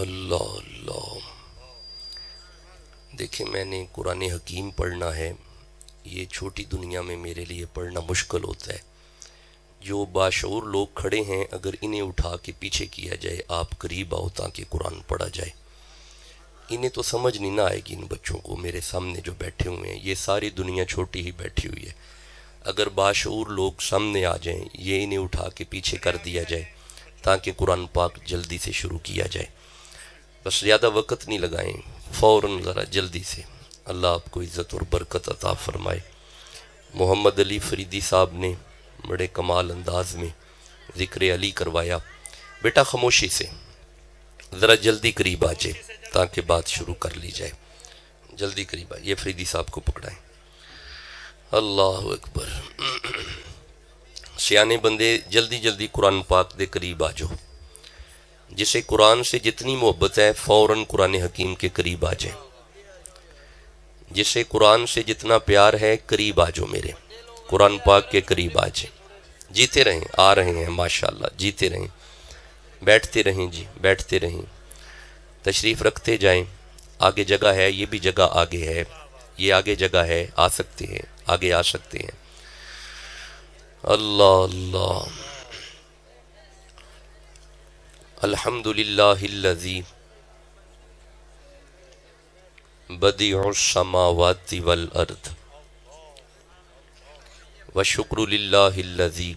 اللہ اللہ۔ دیکھیں، میں نے قرآن حکیم پڑھنا ہے، یہ چھوٹی دنیا میں میرے لیے پڑھنا مشکل ہوتا ہے۔ جو باشعور لوگ کھڑے ہیں، اگر انہیں اٹھا کے پیچھے کیا جائے، آپ قریب آؤ تاکہ قرآن پڑھا جائے، انہیں تو سمجھ نہیں نہ آئے گی۔ ان بچوں کو میرے سامنے جو بیٹھے ہوئے ہیں، یہ ساری دنیا چھوٹی ہی بیٹھی ہوئی ہے، اگر باشعور لوگ سامنے آ جائیں، یہ انہیں اٹھا کے پیچھے کر دیا جائے تاکہ قرآن پاک جلدی سے شروع کیا جائے۔ بس زیادہ وقت نہیں لگائیں، فوراً ذرا جلدی سے۔ اللہ آپ کو عزت اور برکت عطا فرمائے۔ محمد علی فریدی صاحب نے بڑے کمال انداز میں ذکر علی کروایا۔ بیٹا خاموشی سے، ذرا جلدی قریب آ جائے تاکہ بات شروع کر لی جائے۔ جلدی قریب آئے، یہ فریدی صاحب کو پکڑائیں۔ اللہ اکبر۔ سیانے بندے جلدی جلدی قرآن پاک دے قریب آ جاؤ۔ جسے قرآن سے جتنی محبت ہے فوراً قرآن حکیم کے قریب آ جائیں۔ جسے قرآن سے جتنا پیار ہے قریب آ جاؤ، میرے قرآن پاک کے قریب آ جائیں۔ جیتے رہیں، آ رہے ہیں ماشاءاللہ، جیتے رہیں، بیٹھتے رہیں، جی بیٹھتے رہیں، تشریف رکھتے جائیں۔ آگے جگہ ہے، یہ بھی جگہ آگے ہے، یہ آگے جگہ ہے، آ سکتے ہیں، آگے آ سکتے ہیں۔ اللہ اللہ۔ الحمدللہ الذی بدیع السماوات والارض وشکر للہ الذی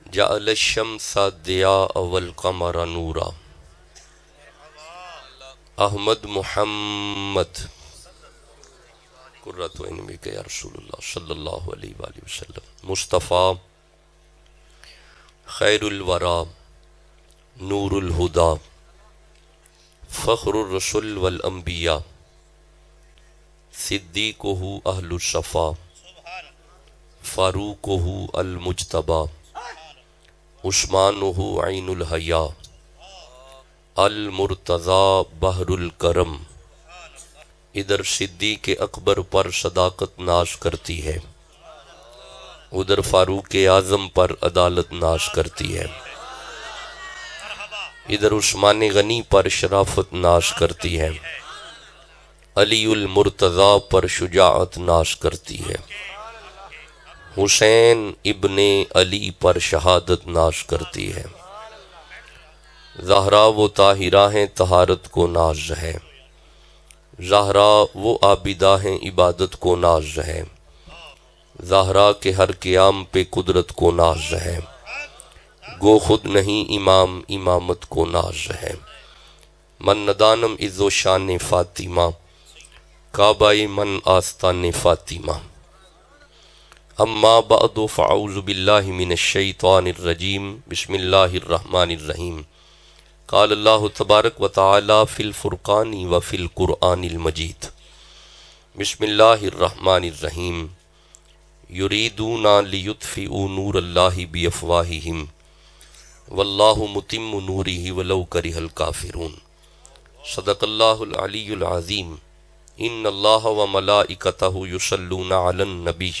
جعل الشمس ضیاء والقمر نورا۔ احمد محمد قرۃ عین بک یا رسول اللہ صلی اللہ علیہ وآلہ وسلم۔ مصطفیٰ خیر الورا نور الہدا فخر الرسل والانبیاء صدیقہ اہل الصفا فاروقہ المجتبی عثمانہ عین الحیا المرتضی بحر الکرم۔ ادھر صدیق اکبر پر صداقت ناز کرتی ہے، ادھر فاروق اعظم پر عدالت ناز کرتی ہے، ادھر عثمان غنی پر شرافت ناز کرتی ہے، علی المرتضی پر شجاعت ناز کرتی ہے، حسین ابن علی پر شہادت ناز کرتی ہے۔ زہرا وہ طاہرہ ہیں، طہارت کو ناز ہے، زہرا وہ عابدہ ہیں، عبادت کو ناز ہے، زہرا کے ہر قیام پہ قدرت کو ناز ہے، گو خود نہیں امام، امامت کو ناز ہے۔ من ندانم عز و شان فاطمہ، کعبہ من آستان فاطمہ۔ اما بعد فاعوذ باللہ من الشیطان الرجیم، بسم اللہ الرحمن الرحیم۔ قال اللہ تبارک و تعالی فی الفرقان و فی القرآن المجید۔ بسم اللہ الرحمن الرحیم۔ یریدون لیطفئوا نور اللہ بافواہہم واللہ متم نورہ ولو کرہ الکافرون۔ صدق اللہ العلی العظیم۔ ان اللہ و ملائکتہ یصلون علی النبی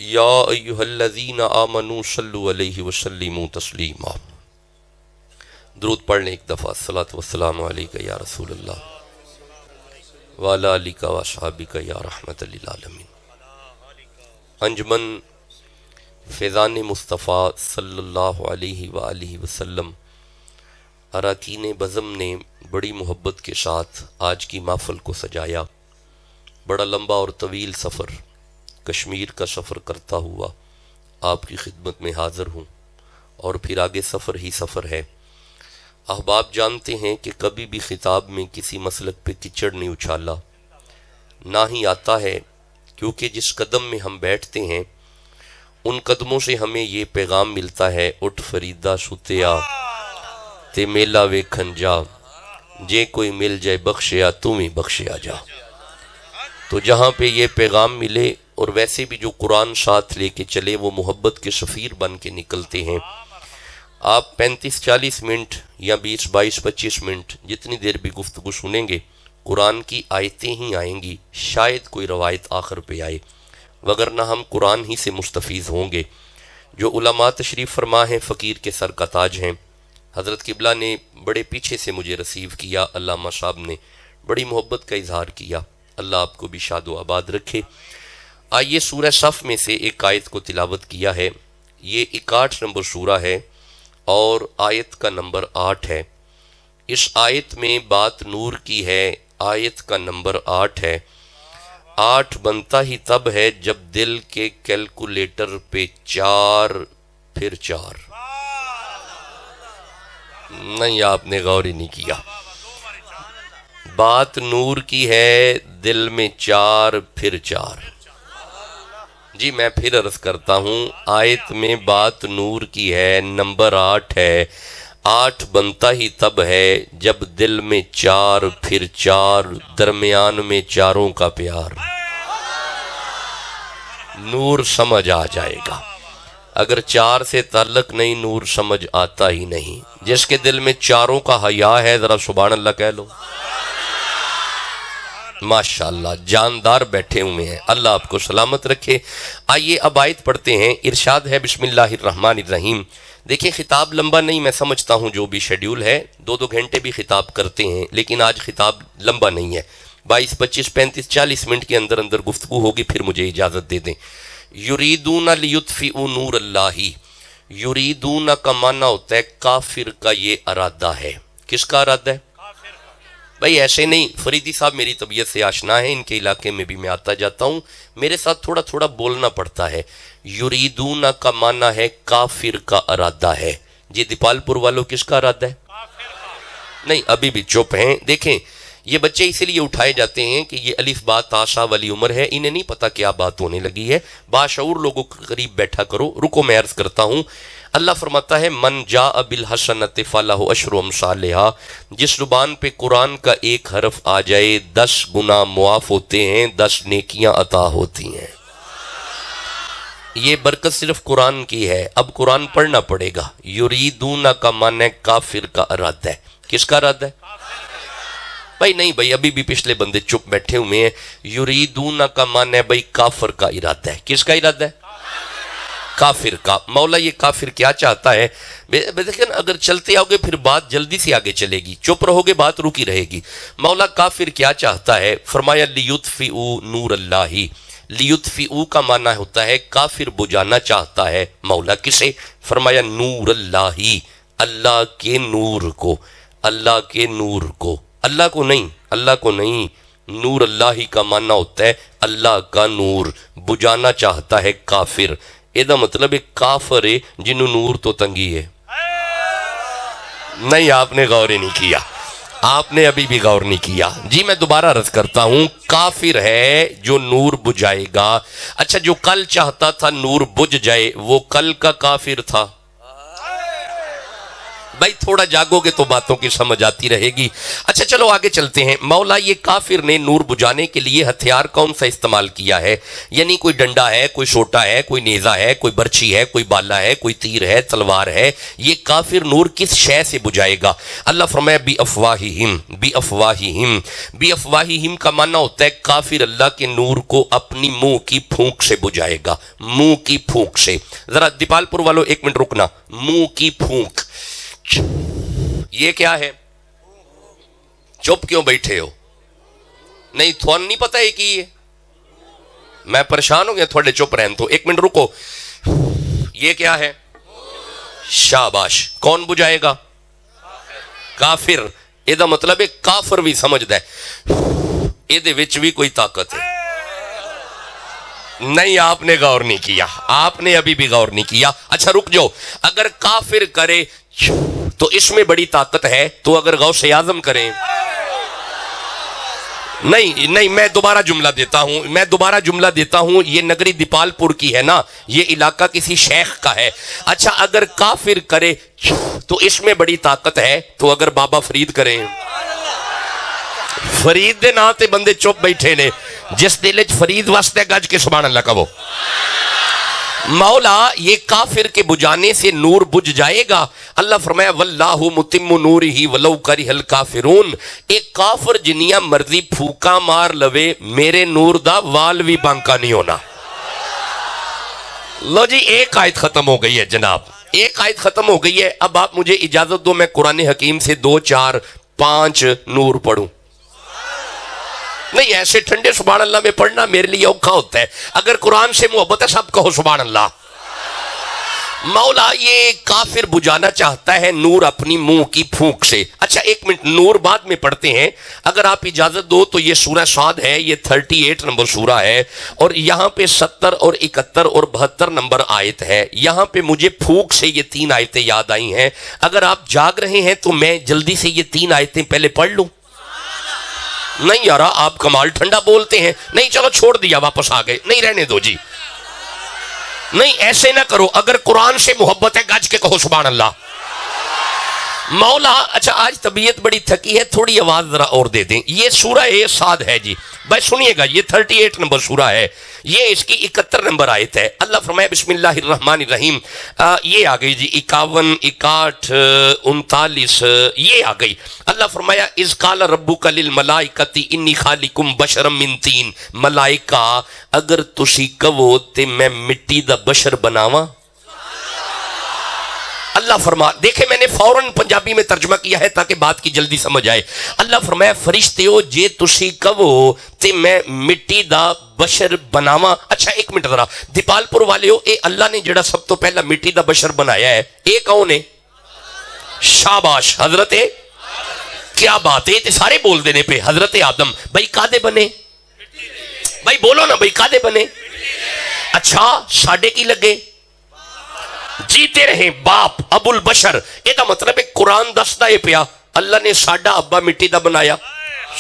یا ایہا الذین آمنوا صلوا علیہ وسلموا تسلیما۔ درود پڑھ لیں ایک دفعہ۔ الصلاۃ والسلام علیک یا رسول اللہ وعلی آلک و اصحابک یا رحمت للعالمین۔ انجمن فیضان مصطفیٰ صلی اللہ علیہ وآلہ وسلم اراکین بزم نے بڑی محبت کے ساتھ آج کی محفل کو سجایا۔ بڑا لمبا اور طویل سفر، کشمیر کا سفر کرتا ہوا آپ کی خدمت میں حاضر ہوں، اور پھر آگے سفر ہی سفر ہے۔ احباب جانتے ہیں کہ کبھی بھی خطاب میں کسی مسلک پہ کچڑ نہیں اچھالا، نہ ہی آتا ہے، کیونکہ جس قدم میں ہم بیٹھتے ہیں ان قدموں سے ہمیں یہ پیغام ملتا ہے، اٹھ فریدہ ستیا تے میلہ ویکھن جا، جے کوئی مل جائے بخشیا تو ہی بخشیا جا۔ تو جہاں پہ یہ پیغام ملے، اور ویسے بھی جو قرآن ساتھ لے کے چلے وہ محبت کے سفیر بن کے نکلتے ہیں۔ آپ 35-40 منٹ یا 20-22-25 منٹ جتنی دیر بھی گفتگو سنیں گے، قرآن کی آیتیں ہی آئیں گی، شاید کوئی روایت آخر پہ آئے، وگرنہ ہم قرآن ہی سے مستفیض ہوں گے۔ جو علماء تشریف فرما ہیں، فقیر کے سر کا تاج ہیں، حضرت قبلہ نے بڑے پیچھے سے مجھے ریسیو کیا، علامہ صاحب نے بڑی محبت کا اظہار کیا، اللہ آپ کو بھی شاد و آباد رکھے۔ آئیے سورہ صف میں سے ایک آیت کو تلاوت کیا ہے، یہ 61 نمبر سورہ ہے اور آیت کا نمبر 8 ہے۔ اس آیت میں بات نور کی ہے، آیت کا نمبر 8 ہے۔ 8 بنتا ہی تب ہے جب دل کے کیلکولیٹر پہ 4 پھر 4۔ نہیں، آپ نے غور ہی نہیں کیا۔ بات نور کی ہے، دل میں 4 پھر 4۔ جی میں پھر عرض کرتا ہوں، آیت میں بات نور کی ہے، نمبر 8 ہے۔ 8 بنتا ہی تب ہے جب دل میں 4 پھر 4، درمیان میں چاروں کا پیار۔ نور سمجھ آ جائے گا، اگر 4 سے تعلق نہیں، نور سمجھ آتا ہی نہیں۔ جس کے دل میں چاروں کا حیا ہے، ذرا سبحان اللہ کہہ لو۔ ماشاءاللہ جاندار بیٹھے ہوئے ہیں، اللہ آپ کو سلامت رکھے۔ آئیے اب آیت پڑھتے ہیں۔ ارشاد ہے بسم اللہ الرحمن الرحیم۔ دیکھیں خطاب لمبا نہیں، میں سمجھتا ہوں جو بھی شیڈیول ہے 2 گھنٹے بھی خطاب کرتے ہیں، لیکن آج خطاب لمبا نہیں ہے، 22 25 35 40 منٹ کے اندر اندر گفتگو ہوگی، پھر مجھے اجازت دے دیں۔ یریدون لیطفئوا نور اللہ، یریدون کا معنی ہوتا ہے کافر کا یہ ارادہ ہے۔ کس کا ارادہ ہے؟ بھائی ایسے نہیں، فریدی صاحب میری طبیعت سے آشنا ہے، ان کے علاقے میں بھی میں آتا جاتا ہوں، میرے ساتھ تھوڑا تھوڑا بولنا پڑتا ہے۔ یریدون کا معنی ہے کافر کا ارادہ ہے۔ جی دیپال پور والوں کس کا ارادہ ہے؟ نہیں، ابھی بھی چپ ہیں۔ دیکھیں یہ بچے اسی لیے اٹھائے جاتے ہیں کہ یہ الف با تا سا والی عمر ہے، انہیں نہیں پتا کیا بات ہونے لگی ہے۔ باشعور لوگوں کے قریب بیٹھا کرو۔ رکو میں عرض کرتا ہوں، اللہ فرماتا ہے من جاء بالحسنۃ فلہ عشر امثالہا، جس زبان پہ قرآن کا ایک حرف آ جائے 10 گنا معاف ہوتے ہیں، 10 نیکیاں عطا ہوتی ہیں۔ یہ برکت صرف قرآن کی ہے، اب قرآن پڑھنا پڑے گا۔ یریدون کا معنی کافر کا ارادہ ہے۔ کس کا ارادہ ہے؟ بھائی نہیں بھائی، ابھی بھی پچھلے بندے چپ بیٹھے ہوئے ہیں۔ یریدون کا معنی ہے بھائی کافر کا ارادہ ہے۔ کس کا ارادہ ہے؟ کافر کا۔ مولا یہ کافر کیا چاہتا ہے؟ دیکھیں اگر چلتے آؤ گے پھر بات جلدی سے آگے چلے گی، چپ رہو گے بات رکی رہے گی۔ مولا کافر کیا چاہتا ہے؟ فرمایا لیطفئوا نور اللہ۔ لیطفئوا کا معنی ہوتا ہے کافر بجھانا چاہتا ہے۔ مولا کسے؟ فرمایا نور اللہ، اللہ کے نور کو، اللہ کے نور کو، اللہ کو نہیں، اللہ کو نہیں۔ نور اللہ کا معنی ہوتا ہے اللہ کا نور، بجھانا چاہتا ہے کافر۔ یہ مطلب ایک کافر ہے جنہوں نور تو تنگی ہے۔ نہیں، آپ نے غور ہی نہیں کیا، آپ نے ابھی بھی غور نہیں کیا۔ جی میں دوبارہ عرض کرتا ہوں، کافر ہے جو نور بجھائے گا۔ اچھا جو کل چاہتا تھا نور بجھ جائے، وہ کل کا کافر تھا۔ بھائی تھوڑا جاگو گے تو باتوں کی سمجھ آتی رہے گی۔ اچھا چلو آگے چلتے ہیں۔ مولا یہ کافر نے نور بجھانے کے لیے ہتھیار کون سا استعمال کیا ہے؟ یعنی کوئی ڈنڈا ہے، کوئی سوٹا ہے، کوئی نیزہ ہے، کوئی برچھی ہے، کوئی بالا ہے، کوئی تیر ہے، تلوار ہے۔ یہ کافر نور کس شے سے بجھائے گا؟ اللہ فرمایا بی افواہہم، بی افواہہم۔ بی افواہہم کا معنی ہوتا ہے کافر اللہ کے نور کو اپنی منہ کی پھونک سے بجھائے گا، منہ کی پھونک سے۔ ذرا دیپال پور والوں 1 منٹ رکنا، منہ کی پھونک یہ کیا ہے؟ چپ کیوں بیٹھے ہو؟ نہیں تھوان نہیں پتا ہے کہ یہ میں پریشان ہو گیا تھوڑے چپ رہن تو 1 منٹ رکو۔ یہ کیا ہے؟ شاباش، کون بجھائے گا؟ کافر۔ یہ مطلب ہے کافر بھی سمجھدا ہے یہ وچ بھی کوئی طاقت ہے۔ نہیں آپ نے غور نہیں کیا، آپ نے ابھی بھی غور نہیں کیا۔ اچھا رک جاؤ، اگر کافر کرے تو اس میں بڑی طاقت ہے، تو اگر غوث اعظم کریں، نہیں میں دوبارہ جملہ دیتا ہوں، یہ نگری دیپال پور کی ہے نا، یہ علاقہ کسی شیخ کا ہے۔ اچھا اگر کافر کرے تو اس میں بڑی طاقت ہے، تو اگر بابا فرید کریں، فرید دے نا تے بندے چپ بیٹھے نے، جس دل وچ فرید واسطے گج کے سبحان اللہ کہو۔ مولا یہ کافر کے بجھانے سے نور بجھ جائے گا۔ اللہ فرمایا واللہ متم نورہ ولو کرہ الکافرون۔ ایک کافر جنیاں مرضی پھوکا مار لوے، میرے نور دا وال بھی بانکا نہیں ہونا۔ لو جی ایک آیت ختم ہو گئی ہے جناب، ایک آیت ختم ہو گئی ہے، اب آپ مجھے اجازت دو میں قرآن حکیم سے 2 4 5 نور پڑھوں. نہیں ایسے ٹھنڈے سبحان اللہ میں پڑھنا میرے لیے اوکھا ہوتا ہے. اگر قرآن سے محبت ہے سب کہو سبحان اللہ. مولا یہ کافر بجانا چاہتا ہے نور اپنی منہ کی پھونک سے. اچھا ایک منٹ، نور بعد میں پڑھتے ہیں اگر آپ اجازت دو. تو یہ سورہ صاد ہے، یہ 38 نمبر سورہ ہے، اور یہاں پہ 70 اور 71 اور 72 نمبر آیت ہے. یہاں پہ مجھے پھونک سے یہ 3 آیتیں یاد آئی ہیں. اگر آپ جاگ رہے ہیں تو میں جلدی سے یہ 3 آیتیں پہلے پڑھ لوں. نہیں یارا آپ کمال ٹھنڈا بولتے ہیں. نہیں چلو چھوڑ دیا، واپس آ گئے. نہیں رہنے دو جی، نہیں ایسے نہ کرو. اگر قرآن سے محبت ہے گج کے کہو سبحان اللہ. مولا اچھا آج طبیعت بڑی تھکی ہے، تھوڑی آواز ذرا اور دے دیں. یہ سورہ صاد ہے جی بھائی، سنیے گا. یہ 38 نمبر سورہ ہے، یہ اس کی 71 نمبر آیت ہے. اللہ فرمایا بسم اللہ الرحمن الرحیم. یہ آ گئی جی 51 61 39 یہ آ گئی. اللہ فرمایا اذ قال ربک للملائکۃ انی خالق بشرا من طین. ملائکہ اگر تسی کہو تے میں مٹی دا بشر بناواں. اللہ فرما دیکھیں میں نے فوراً پنجابی میں ترجمہ کیا ہے تاکہ بات کی جلدی سمجھ آئے. اللہ فرمایا فرشتیو جے تسی کہو تے میں مٹی دا بشر بناواں. اچھا ایک منٹ ذرا دیپال پور والیو، اے اللہ نے جڑا سب تو پہلا مٹی دا بشر بنایا ہے اے کون ہے؟ شاباش حضرت. کیا بات ہے، تے سارے بول دینے پہ حضرت آدم. بھائی کادے بنے؟ بھائی بولو نا بھائی کادے بنے؟ اچھا ساڈے کی لگے؟ جیتے رہیں باپ ابو البشر. یہ دا مطلب ہے قرآن دستا ہے پیا اللہ نے ساڈا ابا مٹی دا بنایا،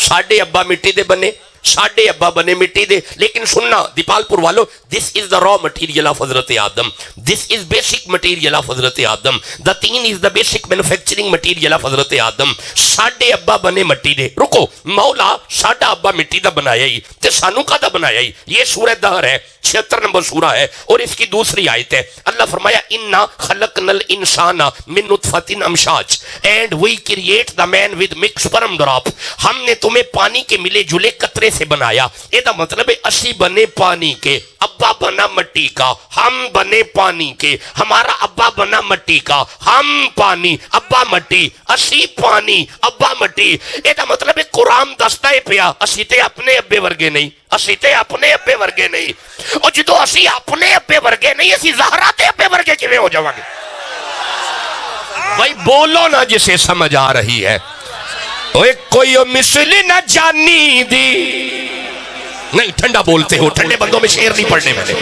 ساڈے ابا مٹی دے بنے، ساڈے ابا بنے مٹی دے. لیکن سننا دیپال پور والو، دس از دا را مٹیریل آف حضرت آدم. This is basic material of حضرت آدم. The thing is the basic manufacturing material of حضرت آدم. ساڈے ابا بنے مٹی دے. رکو، مولا ساڈا ابا مٹی دا بنایا ہی تے سانو کا دا بنایا ہی. یہ سورہ دہر ہے، 76 نمبر سورہ ہے اور اس کی دوسری آیت ہے. اللہ فرمایا انا خلقنا الانسان من نطفۃ امشاج and we create the man with mix sperm drop. ہم نے تمہیں پانی کے ملے جلے قطرے سے بنایا. یہ دا مطلب ہے اسی بنے پانی کے، ابا بنا مٹی کا، ہم بنے پانی کے. ہمارا ابا بنا مٹی کا، ہم پانی، ابا مٹی، اسی پانی ابا مٹی. یہ دا مطلب ہے قرآن دستا ہے پیا اسی تے اپنے ابے ورگے نہیں، اسی تے اپنے ابے ورگے نہیں. اور جدو اسی اپنے ابے ورگے نہیں اسی زہرا تے ابے ورگے کیویں ہو جاواں گے؟ بھائی بولو نا جسے سمجھ آ رہی ہے. اوے کوئی مثل نہ جانی دی. نہیں ٹھنڈا بولتے ہو، ٹھنڈے بندوں میں شعر نہیں پڑھنے میں نے.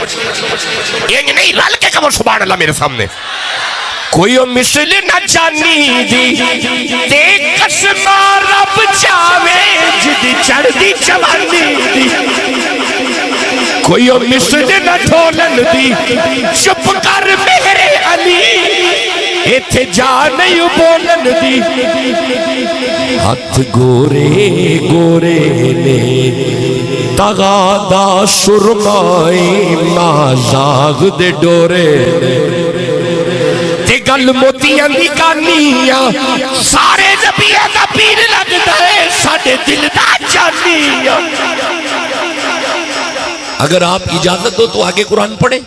یہ نہیں رل کے کہو سبحان اللہ میرے سامنے. کوئی مثل نہ جانی دی تے قسم رب چاوے جدی چڑھ دی جوانی دی. کوئی مثل نہ ڈھولن دی چپ کر میرے علی ایتھے جا نہیں بولن دی. ہاتھ گورے گورے نے تغادا سرمائی مازاغ دے ڈورے تے گل موتیاں دی کانیاں سارے نبیاں دا پیر لگدا ہے ساڈے دل دا جانیاں. اگر آپ اجازت دو تو آگے قرآن پڑھیں.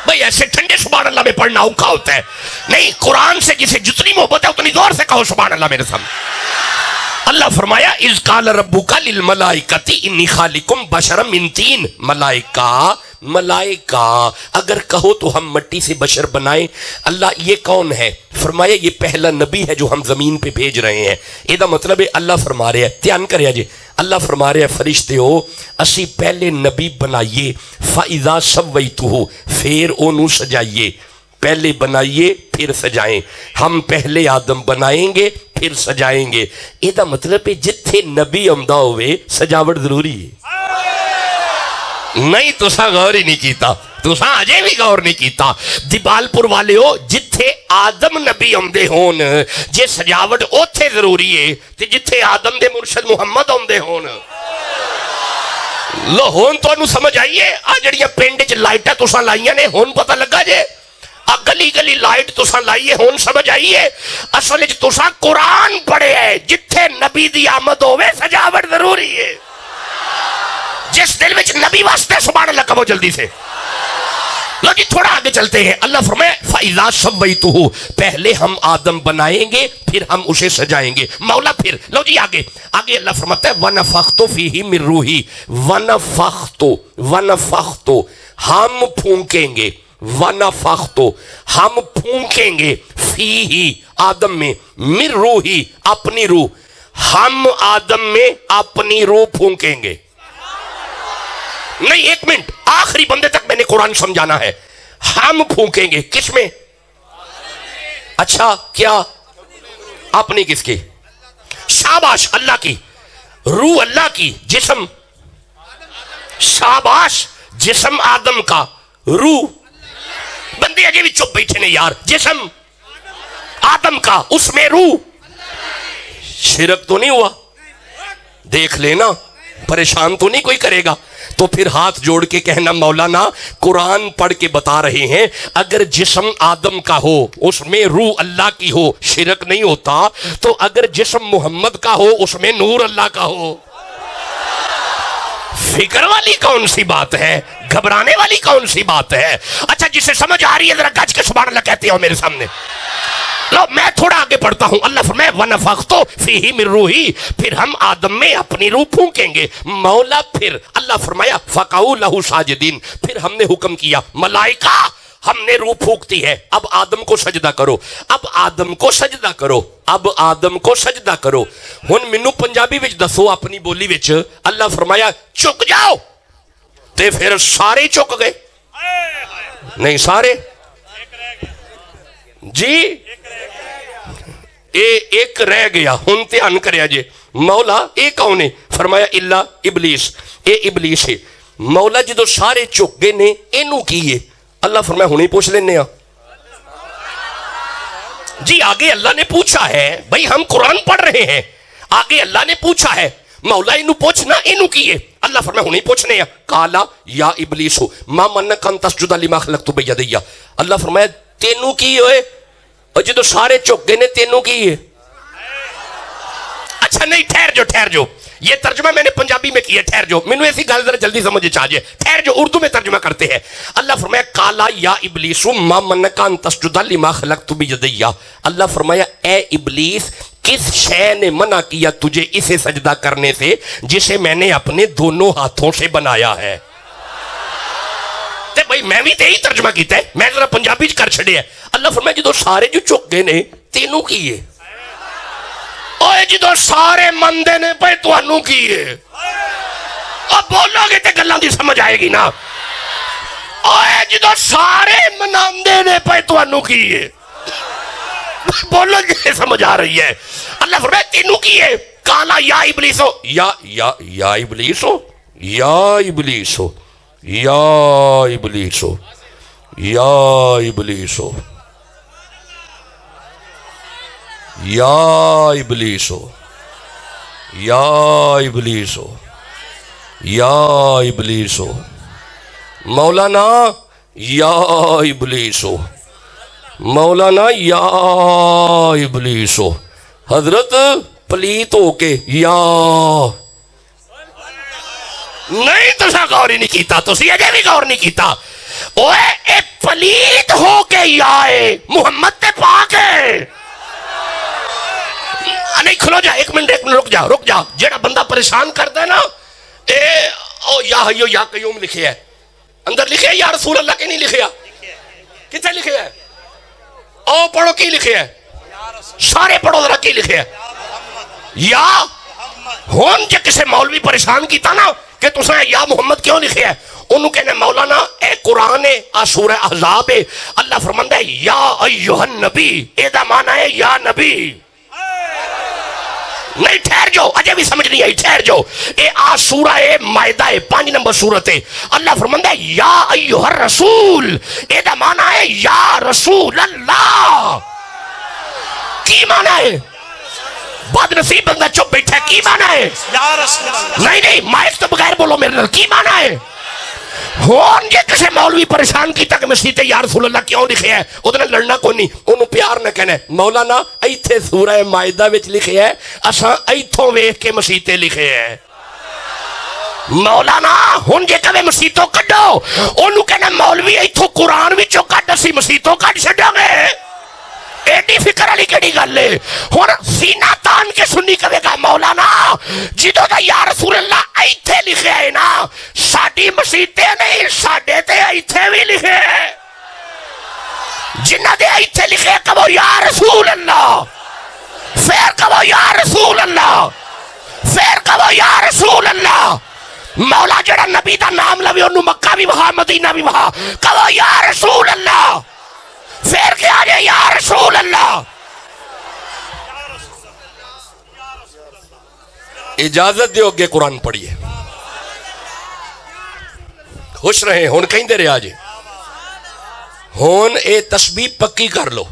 بھئی ایسے ٹھنڈے سبحان اللہ میں پڑھنا اوکھا ہوتا ہے. نہیں قرآن سے جسے جتنی محبت ہے اتنی زور سے کہو سبحان اللہ میرے سامنے. اللہ فرمایا اذ قال ربک للملائکۃ انی خالق بشرا من طین. ملائکہ اگر کہو تو ہم مٹی سے بشر بنائیں. اللہ یہ کون ہے؟ فرمایا یہ پہلا نبی ہے جو ہم زمین پہ بھیج رہے ہیں. یہ دا مطلب ہے اللہ فرما رہے ہیں، دھیان کریا جی، اللہ فرما رہے ہیں فرشتے ہو اسی پہلے نبی بنائیے فَإِذَا سَوَّيْتُهُ پھر انہوں سجائیے. پہلے بنائیے پھر سجائیں. ہم پہلے آدم بنائیں گے پھر سجائیں گے. یہ دا مطلب ہے جتھے نبی آمدہ ہوئے سجاوٹ ضروری ہے. نہیں تسا غور ہی نہیں کیتا، تسا اجے بھی غور نہیں کیتا. دیبال پور والے ہو جتھے آدم نبی آمدے ہون جے سجاوٹ اوتھے ضروری ہے تے جتھے آدم دے مرشد محمد آمدے ہون. لو ہون تو انہوں سمجھ آئیے. آ جڑیاں پینڈ چ لائٹاں تسا لائیاں نے ہون پتہ لگا جے. گلی گلی لائٹ تسا لائیے ہون سمجھ آئیے. اصل تسا قرآن پڑھے ہے جتھے نبی دی آمد ہوئے سجاوٹ ضروری ہے. جس دل وچ نبی واسطے سبحان اللہ کہو جلدی سے. لو جی تھوڑا آگے چلتے ہیں، اللہ فرمائے فَإِذَا سَوَّيْتُهُ، پہلے ہم آدم بنائیں گے پھر ہم اسے سجائیں گے مولا. پھر لو جی آگے اللہ فرماتا ہے وَنَفَخْتُ فِيهِ مِن رُوحِي، وَنَفَخْتُ ہم پھونکیں گے، وَنَفَخْتُ ہم پھونکیں گے، فِيهِ آدم میں، مِن رُوحِي اپنی روح، ہم آدم میں اپنی روح پھونکیں گے. نہیں ایک منٹ، آخری بندے تک میں نے قرآن سمجھانا ہے. ہم پھونکیں گے کس میں؟ اچھا کیا اپنی کس کی؟ شاباش اللہ کی، روح اللہ کی، جسم شاباش جسم آدم کا، روح بندے اجے بھی چپ بیٹھے نے یار، جسم آدم کا اس میں روح. شرک تو نہیں ہوا؟ دیکھ لینا پریشان تو نہیں کوئی کرے گا. تو پھر ہاتھ جوڑ کے کہنا مولانا قرآن پڑھ کے بتا رہے ہیں اگر جسم آدم کا ہو اس میں روح اللہ کی ہو شرک نہیں ہوتا، تو اگر جسم محمد کا ہو اس میں نور اللہ کا ہو. فکر والی کون سی بات ہے، گھبرانے والی کون سی بات ہے؟ اچھا جسے سمجھ آ رہی ہے ذرا گج کے سبحان اللہ کہتے ہو میرے سامنے. لو میں تھوڑا آگے پڑھتا ہوں. اللہ فرمائے وَنَفَخْتُ فِيهِ مِن رُوحِي، پھر ہم آدم میں اپنی روح پھونکیں گے مولا. پھر اللہ فرمایا فَقَعُوا لَهُ سَاجِدِينَ، پھر ہم نے حکم کیا ملائکہ ہم نے روح پھونکتی ہے، اب آدم کو سجدہ کرو، اب آدم کو سجدہ کرو، اب آدم کو سجدہ کرو. ہن مینوں پنجابی وچ دسو اپنی بولی وچ. اللہ فرمایا چک جاؤ، تے پھر سارے چک گئے؟ نہیں سارے جی ایک رہ گیا. ہن دھیان کریا جے مولا اے کون ہے؟ فرمایا الا ابلیس، اے ابلیس ہے. مولا جدو سارے چک گئے نے اینو کی ہے؟ اللہ فرمایا ہنے پوچھ لینے ہاں. جی آگے اللہ نے پوچھا ہے، بھئی ہم قرآن پڑھ رہے ہیں، آگے اللہ نے پوچھا ہے مولا اینو پوچھنا اینو کی ہے؟ اللہ فرمایا ہنے پوچھنے ہیں. قالا یا ابلیس ما منک ان تسجد لما خلقت بیدی، اللہ فرمایا تینوں کی ہوئے اور جدو سارے چک گئے نے تینوں کی ہے. اچھا نہیں ٹھہر جو یہ ترجمہ میں نے پنجابی میں کیا، ٹھہر جو میں نے ایسی گل ذرا جلدی سمجھ چاہیے، ٹھہر جو اردو میں ترجمہ کرتے ہیں. اللہ فرمایا قالا یا ابلیس ما منک ان تسجد لما خلقت بیدی، اللہ فرمایا اے ابلیس کس شے نے منع کیا تجھے اسے سجدہ کرنے سے جسے میں نے اپنے دونوں ہاتھوں سے بنایا ہے؟ بھائی میں بھی تے ہی ترجمہ کیتا ہے، میں ذرا پنجابی کر چھڑے ہے. اللہ فرمایا جدو سارے جو چک گئے نے تینوں کی ہے، اوے جدو سارے مندے نے پہ توانوں کی ہے. اب بولو گے تے گلاں دی سمجھ آئے گی نا. اوے جدو سارے مناندے نے پہ توانوں کی ہے، بولو گے سمجھ آ رہی ہے. اللہ فرمایا تینوں کی ہے. کالا یا ابلیسو، یا ابلیسو، یا ابلیسو، یا ابلیسو، یا ابلیسو، یا ابلیسو، یا ابلیسو، یا ابلیسو، مولانا یا ابلیسو، مولانا یا ابلیسو. حضرت پلیت ہو کے یا نہیں تو غور ہی نہیں کیتا، تو اجے بھی غور نہیں کیتا. اوے ایک پلیت ہو کے یا ہے محمد تے پاک ہے. نہیں کھلو جا ایک منٹ رک جا. جیڑا بندہ پریشان کرتا ہے نا اے او یا حیو یا قیوم لکھے ہے اندر، لکھے ہے یا رسول اللہ کے نہیں لکھے ہے؟ کتنے لکھے ہے؟ او پڑھو کی لکھے ہے؟ سارے پڑھو ذرا کی لکھے ہے؟ یا ہون جے کسے مولوی پریشان کیتا نا کہ تساں یا محمد کیوں لکھے ہے، انہوں کہنے مولانا اے قرآن ہے سورہ احزاب ہے. اللہ فرماندا ہے یا ایھا النبی، اے دا معنی ہے یا نبی. نہیں ٹھہر جو، اجے بھی سمجھ نہیں آئی، ٹھہر جو. اے سورہ مائدہ 5 نمبر سورت ہے. اللہ فرماندا ہے یا ایھا الرسول، اے دا معنی ہے یا رسول اللہ. کی معنی ہے؟ بد نصیب بندہ چپ بیٹھا ہے، کی معنی ہے؟ یا رسول اللہ. نہیں مائک تو بغیر بولو میرے نال، کی معنی ہے؟ ہون جے کسے مولوی پریشان کیتا کہ مسیح تے یا رسول اللہ کیوں لکھے ہے، ادھر لڑنا کوئی نہیں، انہوں پیار نہ کہنا ہے مولانا ایتھے سورہ مائدہ وچ لکھے ہے، اساں ایتھوں ویکھ کے مسیح تے لکھے ہے. مولانا ہن جے کبھی مسیتوں کڈو اونوں کہنا مولوی ایتھوں قرآن وچوں کڈ اسی مسیتوں کڈ چھڈاں گے ایڈی فکر والی کیڑی گل ہے ہن سینہ تان کے سنی کہے گا مولانا جدوں دا یا رسول اللہ ایتھے لکھیا ہے نا ساڈی مسیتیں نہیں ساڈے تے ایتھے بھی لکھے جنہ دے ایتھے لکھے کہو یا رسول اللہ پھر کہو یا رسول اللہ پھر کہو یا رسول اللہ مولا جڑا نبی دا نام لوے انہوں مکہ بھی وہاں مدینہ بھی وہاں کہو یا رسول اللہ پھر کیا جائے یا رسول اللہ اجازت دیو گے قرآن پڑھیے خوش رہے ہون کہیں دے رہے آجے ہون اے تسبیح پکی کر لو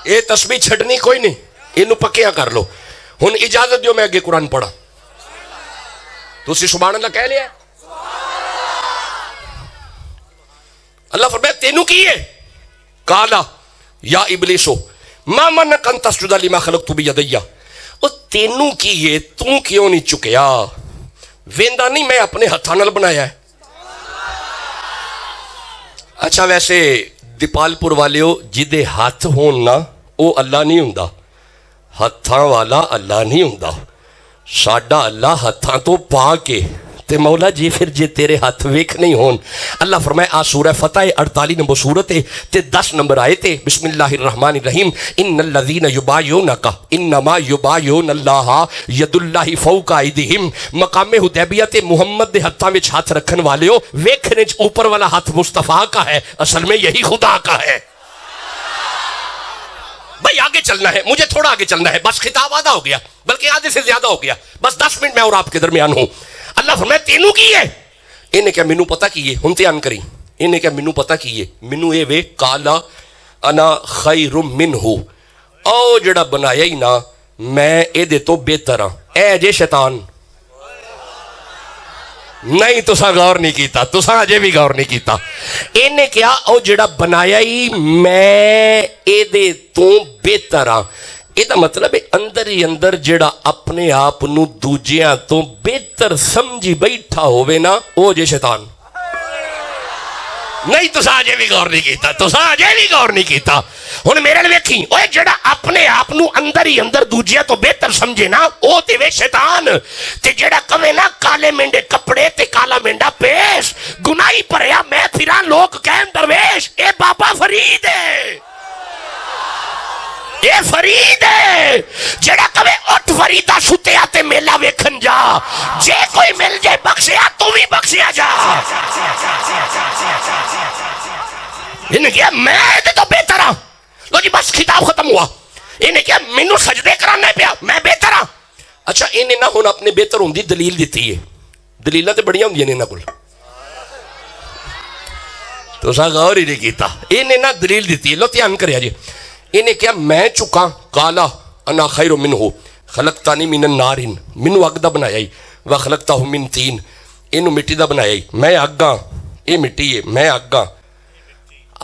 اے تسبیح چھڑنی کوئی نہیں انہوں پکیاں کر لو ہون اجازت دیو میں آگے قرآن پڑھا تو اسی سبحان اللہ کہہ لیا اللہ فرمایا تینوں کی ہے کالا یا ابلیسو ما منک ان تسجد لما خلقت بیدیا او تینوں کی ہے تو کیوں نہیں چکیا ویندا نہیں میں اپنے ہتھاں نال بنایا ہے اچھا ویسے دیپال پور والیو جدے ہاتھ ہون نا او اللہ نہیں ہوندا ہتھاں والا اللہ نہیں ہوندا ساڈا اللہ ہتھاں تو پا کے تے مولا جی پھر جے تیرے ہاتھ ویکھ نہیں ہون اللہ فرمائے آ سورہ فتح 48 نمبر سورت تے 10 نمبر آئے تے بسم اللہ الرحمن الرحیم ان الذین یبایعونک انما یبایعون اللہ ید اللہ فوق ایدیہم مقام حدیبیہ تے محمد دے ہتھاں وچ ہاتھ رکھن والے ہو ویکھنے اوپر والا ہاتھ مصطفیٰ کا ہے اصل میں یہی خدا کا ہے بھائی آگے چلنا ہے مجھے تھوڑا آگے چلنا ہے بس خطاب آدھا ہو گیا بلکہ آدھے سے زیادہ ہو گیا بس 10 منٹ میں اور آپ کے درمیان ہوں اللہ فرمائے تینوں کی ہے انہیں کیا منو پتہ کیے ہم تیان کریں انہیں کیا منو پتہ کیے منو اے وے کالا انا خیر منہو او جڑا بنایا ہی نا میں اے دے تو بہتر ہاں اے جے شیطان نہیں تسا غور نہیں کیتا تسا اجے بھی غور نہیں کیتا انہیں کیا او جڑا بنایا ہی میں اے دے تو بہتر ہاں یہ مطلب ہے اندر ہی اندر جڑا اپنے آپ نو دوجیاں تو بہتر سمجھی بیٹھا ہوئے نا او جے شیطان نہیں تو ساجے بھی غور نہیں کیتا تو ساجے بھی غور نہیں کیتا ہن میرے لئے ویکھی اوے جڑا اپنے آپ نو اندر ہی اندر دوجیاں تو بہتر سمجھے نا او تے وے شیطان تے جڑا کہے نا کالے مینڈے کپڑے تے کالا مینڈا پیش گناہی پریا میں پھراں لوگ کہیں درویش اے بابا فرید ہے اے فرید ہے جڑا کہے اٹھ فریدہ ستے آتے میلہ ویکھن جا جے کوئی مل جائے بخشیا تو بھی بخشیا جا انہیں کیا میں دے تو بہتر ہاں لو جی بس خطاب ختم ہوا انہیں کیا منو سجدے کرانا پیا میں بہتر ہاں اچھا انہیں نہ ہونا اپنے بہتر ہوں دی دلیل دیتی ہے دلیلہ تے بڑیاں ہوں دی انہیں نہ کل تو سا غور ہی نہیں کیتا انہیں نہ دلیل دیتی ہے لو تیان کریا جی انہیں کیا میں چکا کالا انا خیر منہو خلقتانی من النار منو اگ دا بنایا ہی وخلقتہ من تین انہوں مٹی دا بنایا ہی میں اگاں اے مٹی ہے میں اگاں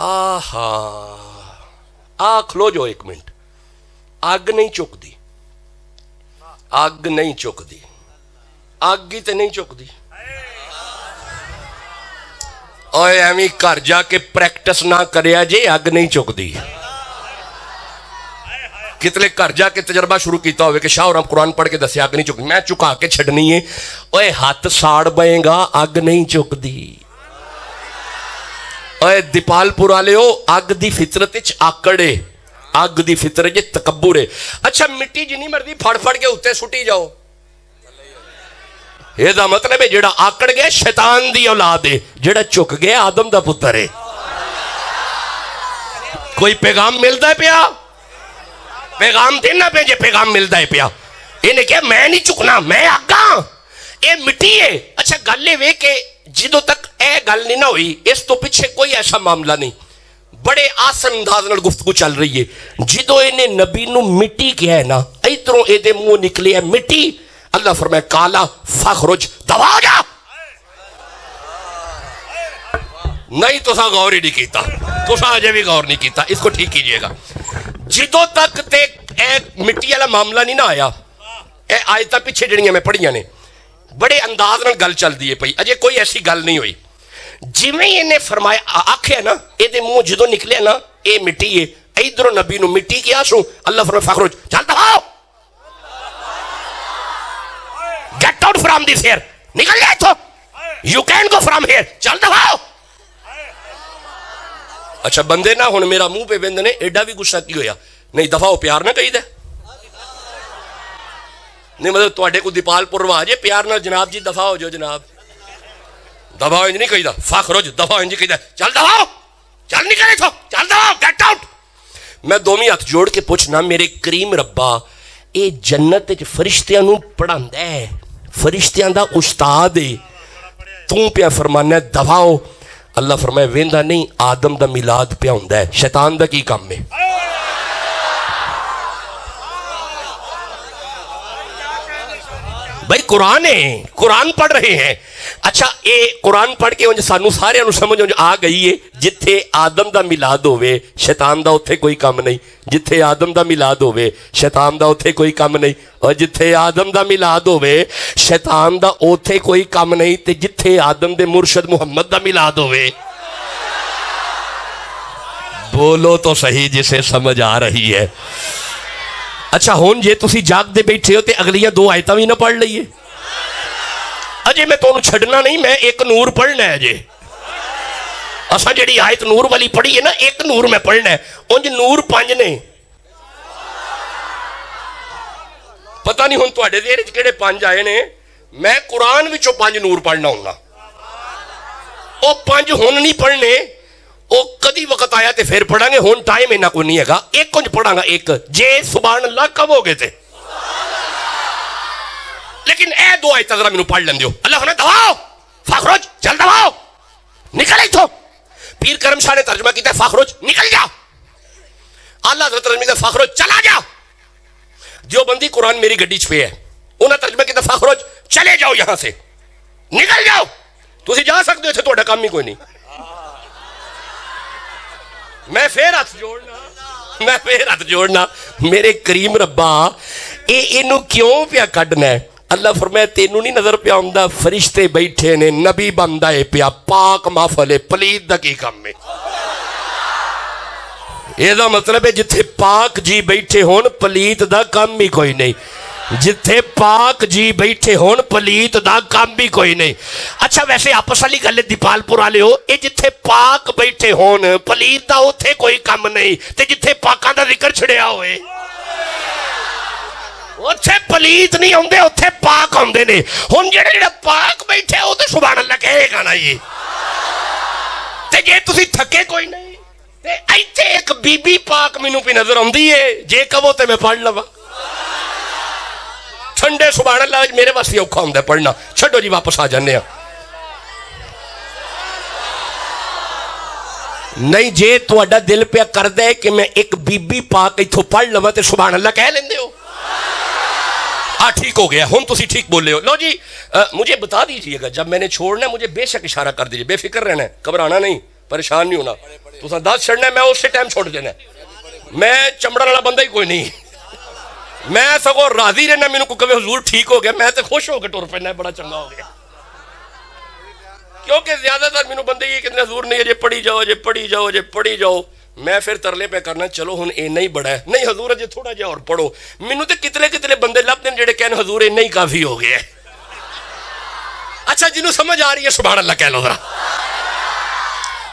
آہا کھلو جو ایک منٹ آگ نہیں چک دی آگ نہیں چک دی آگ ہی تے نہیں چک دی اوے ایمی کر جا کے پریکٹس نہ کریا جے آگ نہیں چک دی کتنے کر جا کے تجربہ شروع کیتا ہوئے کہ شاہ اور ہم قرآن پڑھ کے دسے آگ نہیں چک دی میں چکا کے چھڑنی ہے اوے ہاتھ ساڑ بائیں گا آگ نہیں چک دی اوے دیپال پور والے ہو آگ دی فطرت اچ آکڑے آگ دی فطرت اچ تکبر ہے اچھا مٹی جنی مردی پھڑ پھڑ کے اتے سٹی جاؤ یہ دا مطلب ہے جڑا آکڑ گیا شیطان دی اولاد ہے جڑا چک گیا آدم دا پتر ہے کوئی پیغام ملتا ہے پیا پیغام دینا پہ جے پیغام ملتا ہے پیا انہیں کہا میں نہیں چکنا میں آگاں اے مٹی ہے اچھا گلے وے کہ جدو تک اے گل نہیں نہ ہوئی اس تو پیچھے کوئی ایسا معاملہ نہیں بڑے آسن انداز نال گفتگو چل رہی ہے جدو انہیں نبی نو مٹی کیا ہے نا ایتروں اے دے منہ نکلے ہے مٹی اللہ فرمائے کالا فخرج دوا ہو جا نہیں تو سا غور ہی نہیں کیتا تو سا آجے بھی غور نہیں کیتا اس کو ٹھیک کیجئے گا جدو تک تے اے مٹی والا معاملہ نہیں نہ آیا اے آیتہ پیچھے جڑیاں میں پڑھیاں نے بڑے انداز نال گل چلدی ہے پئی، اجے کوئی ایسی گل نہیں ہوئی. جویں انہیں فرمایا آکھیا نا اے دے منہ جدوں نکلیا نا اے مٹی ہے، ادھروں نبی نو مٹی کیا سو، اللہ فرمایا فخرج، چل دفاؤ، get out from this here, نکل جا ایتھوں، you can go from here, چل دفاؤ. اچھا بندے نہ ہن میرا منہ پہ ویندے نے ایڈا بھی غصہ کی ہویا، نہیں دفاؤ پیار نہ کہی دے، نہیں مطلب تواڈے کو دیپال پور رواج ہے پیار نہ جناب جی دفاع ہو جو جناب، دفاع انج نہیں کہی دا، فخرج دفاع انج کہی دا، چل دفاؤ، چل نکل ایتھوں، چل دفاؤ، گیٹ آؤٹ. میں دوویں ہاتھ جوڑ کے پوچھنا میرے کریم ربا اے جنت وچ فرشتیاں نو پڑھاندا ہے، فرشتیاں دا استاد ہے، تو پیا فرمانا ہے دفاؤ. اللہ فرمائے ویندا نہیں، آدم دا میلاد پیا ہوندا ہے، شیطان دا کی کام ہے. بھائی قرآن ہے، قرآن پڑھ رہے ہیں. اچھا اے قرآن پڑھ کے سانو سارے سمجھ آ گئی ہے جتھے آدم دا میلاد ہوئے شیطان دا اتھے کوئی کام نہیں، جتھے آدم دا میلاد ہوئے شیطان دا اتھے کوئی کام نہیں، اور جتھے آدم دا میلاد ہوئے شیطان دا اتھے کوئی کام نہیں، تے جتھے آدم دے مرشد محمد دا میلاد ہوئے. بولو تو صحیح جسے سمجھ آ رہی ہے. اچھا ہون جے تسی جاگ دے بیٹھے ہو تے اگلیاں دو آیتاں بھی نہ پڑھ لئیے. اجے میں تو چھڑنا نہیں، میں ایک نور پڑھنا ہے. جے اساں جڑی آیت نور والی پڑھی ہے نا ایک نور میں پڑھنا ہے، انج نور پانچ نے، پتہ نہیں ہن تواڈے دیر وچ کیڑے پانچ آئے نے. میں قرآن وچوں پانچ نور پڑھنا ہونا، او پانچ ہن نہیں پڑھنے، او کدی وقت آیا تے پھر پڑھاں گے، ہن ٹائم انہاں کو نہیں ہے گا. ایک کنج پڑھاں گا، ایک جے سبحان اللہ کب ہو گئے تھے. لیکن اے دو آیت ذرا مینوں پڑھ لین دیو. اللہ فرماتا دواؤ فخرج، چل دواؤ، نکل ایتھوں. پیر کرم شاہ نے ترجمہ کیتا ہے فخرج نکل جا. اللہ حضرت ترجمہ کیتا فخرج چلا جا. دیوبندی قرآن میری گڈی چ پہ ہے، انہاں ترجمہ کیتا فخرج چلے جاؤ یہاں سے، نکل جاؤ. تسی جا سکتے ہو، اتنے تہاڈا کام ہی کوئی نہیں. میں پھر ہاتھ جوڑنا میرے کریم ربا اینو کیوں پیا کڈنا ہے. اللہ فرمایا تینوں نہیں نظر پیا ہوندا فرشتے بیٹھے نے، نبی بندہ ہے پیا، پاک محفل ہے، پلید دا کی کام ہے. یہ دا مطلب ہے جتھے پاک جی بیٹھے ہون پلید دا کام بھی کوئی نہیں، جتھے پاک جی بیٹھے ہون پلیت دا کام بھی کوئی نہیں. اچھا ویسے آپس والی گل دیپال پور والے ہو، اے جتھے پاک بیٹھے ہون پلیت دا اوتھے کوئی کام نہیں، تے جتھے پاکاں دا ذکر چھڑیا ہوئے اوتھے پلیت نہیں ہوندے، اوتھے پاک ہوندے نے. ہن جڑا پاک بیٹھے او تے سبحان اللہ کہے گا نا. یہ تے جے تسی تھکے کوئی نہیں تے ایتھے ایک بی بی پاک مینوں پہ نظر آندی ہے، جے کہو تے میں پڑھ لواں. ٹھنڈے سبحان اللہ میرے واسطے اوکھا ہوندا ہے پڑھنا. چھڈو جی واپس آ جانے ہاں. نہیں جے تہاڈا دل پہ کردا ہے کہ میں ایک بی بی پاک ایتھوں پڑھ لواں تے سبحان اللہ کہہ لیندے ہو. ٹھیک ہو گیا، ہن تسی ٹھیک بولے ہو. لو جی مجھے بتا دیجئے گا جب میں نے چھوڑنا ہے، مجھے بے شک اشارہ کر دیجئے، بے فکر رہنا ہے، گھبرانا نہیں، پریشان نہیں ہونا. تساں دس چھڑنا ہے، میں اسی ٹائم چھوڑ دینا ہے. میں چمڑا والا بندہ ہی کوئی نہیں، میں سگو راضی رہنا. مینوں کو کہے حضور ٹھیک ہو گیا، میں تے خوش ہو کے ٹر پینا بڑا چنگا ہو گیا. کیونکہ زیادہ تر مینوں بندے یہ کہتے ہیں حضور نہیں اجے پڑھی جاؤ، اجے پڑھی جاؤ، اجے پڑھی جاؤ. میں پھر ترلے پہ کرنا چلو ہن اینا ہی بڑا ہے. نہیں حضور اجے تھوڑا جہا اور پڑھو. مینوں تے کتنے بندے لبدے نے جڑے کہن حضور اینا ہی کافی ہو گیا ہے. اچھا جنوں سمجھ آ رہی ہے سبحان اللہ کہہ لو ذرا.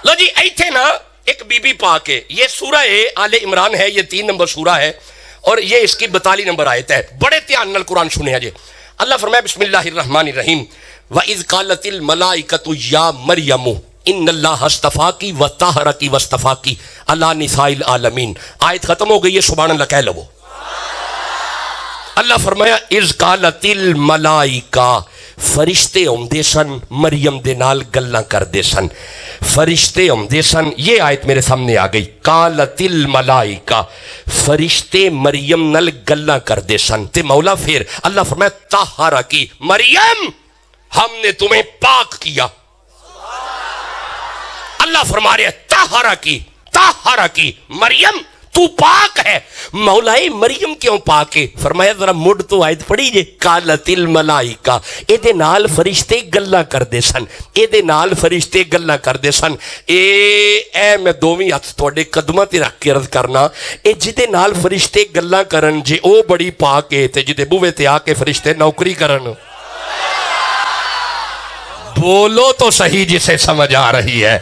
لو جی ایتھے نا ایک بی بی پاک ہے. یہ سورہ آل عمران ہے، یہ 3 نمبر سورہ ہے اور یہ اس کی 42 نمبر آیت ہے. بڑے دھیان نال قرآن سنے جی. اللہ فرمایا بسم اللہ الرحمن الرحیم وَإِذْ قَالَتِ الْمَلَائِكَةُ يَا مَرْيَمُ ان اللہ اصطفاکی وطہرکی واصطفاکی علی نساء العالمین. آیت ختم ہو گئی ہے، سبحان اللہ کہہ لو. اللہ فرمایا اذ قالت الملائکہ، فرشتے ہوندے سن مریم دے نال گلاں کردے سن، فرشتے ہوندے سن. یہ آیت میرے سامنے آ گئی. قالت الملائکہ، فرشتے مریم نال گلاں کردے سن. تے مولا پھر اللہ فرمایا طہرکی، مریم ہم نے تمہیں پاک کیا. اللہ فرما رہے طہرکی، طہرکی مریم تو پاک ہے. مولائے مریم کیوں پاک ہے؟ فرمایا ذرا مڈ تو آیت پڑھی جے. قالت الملائکہ, اے دے نال فرشتے گلاں کردے سن, اے دے نال فرشتے گلاں کردے سن. اے میں دوویں ہاتھ تواڈے قدماں تے رکھ کے عرض کرنا, اے جدے نال فرشتے گلاں کرن جے او بڑی پاک ہے, تے جدے بوے تے آ کے فرشتے نوکری کرن. بولو تو صحیح جسے سمجھ آ رہی ہے.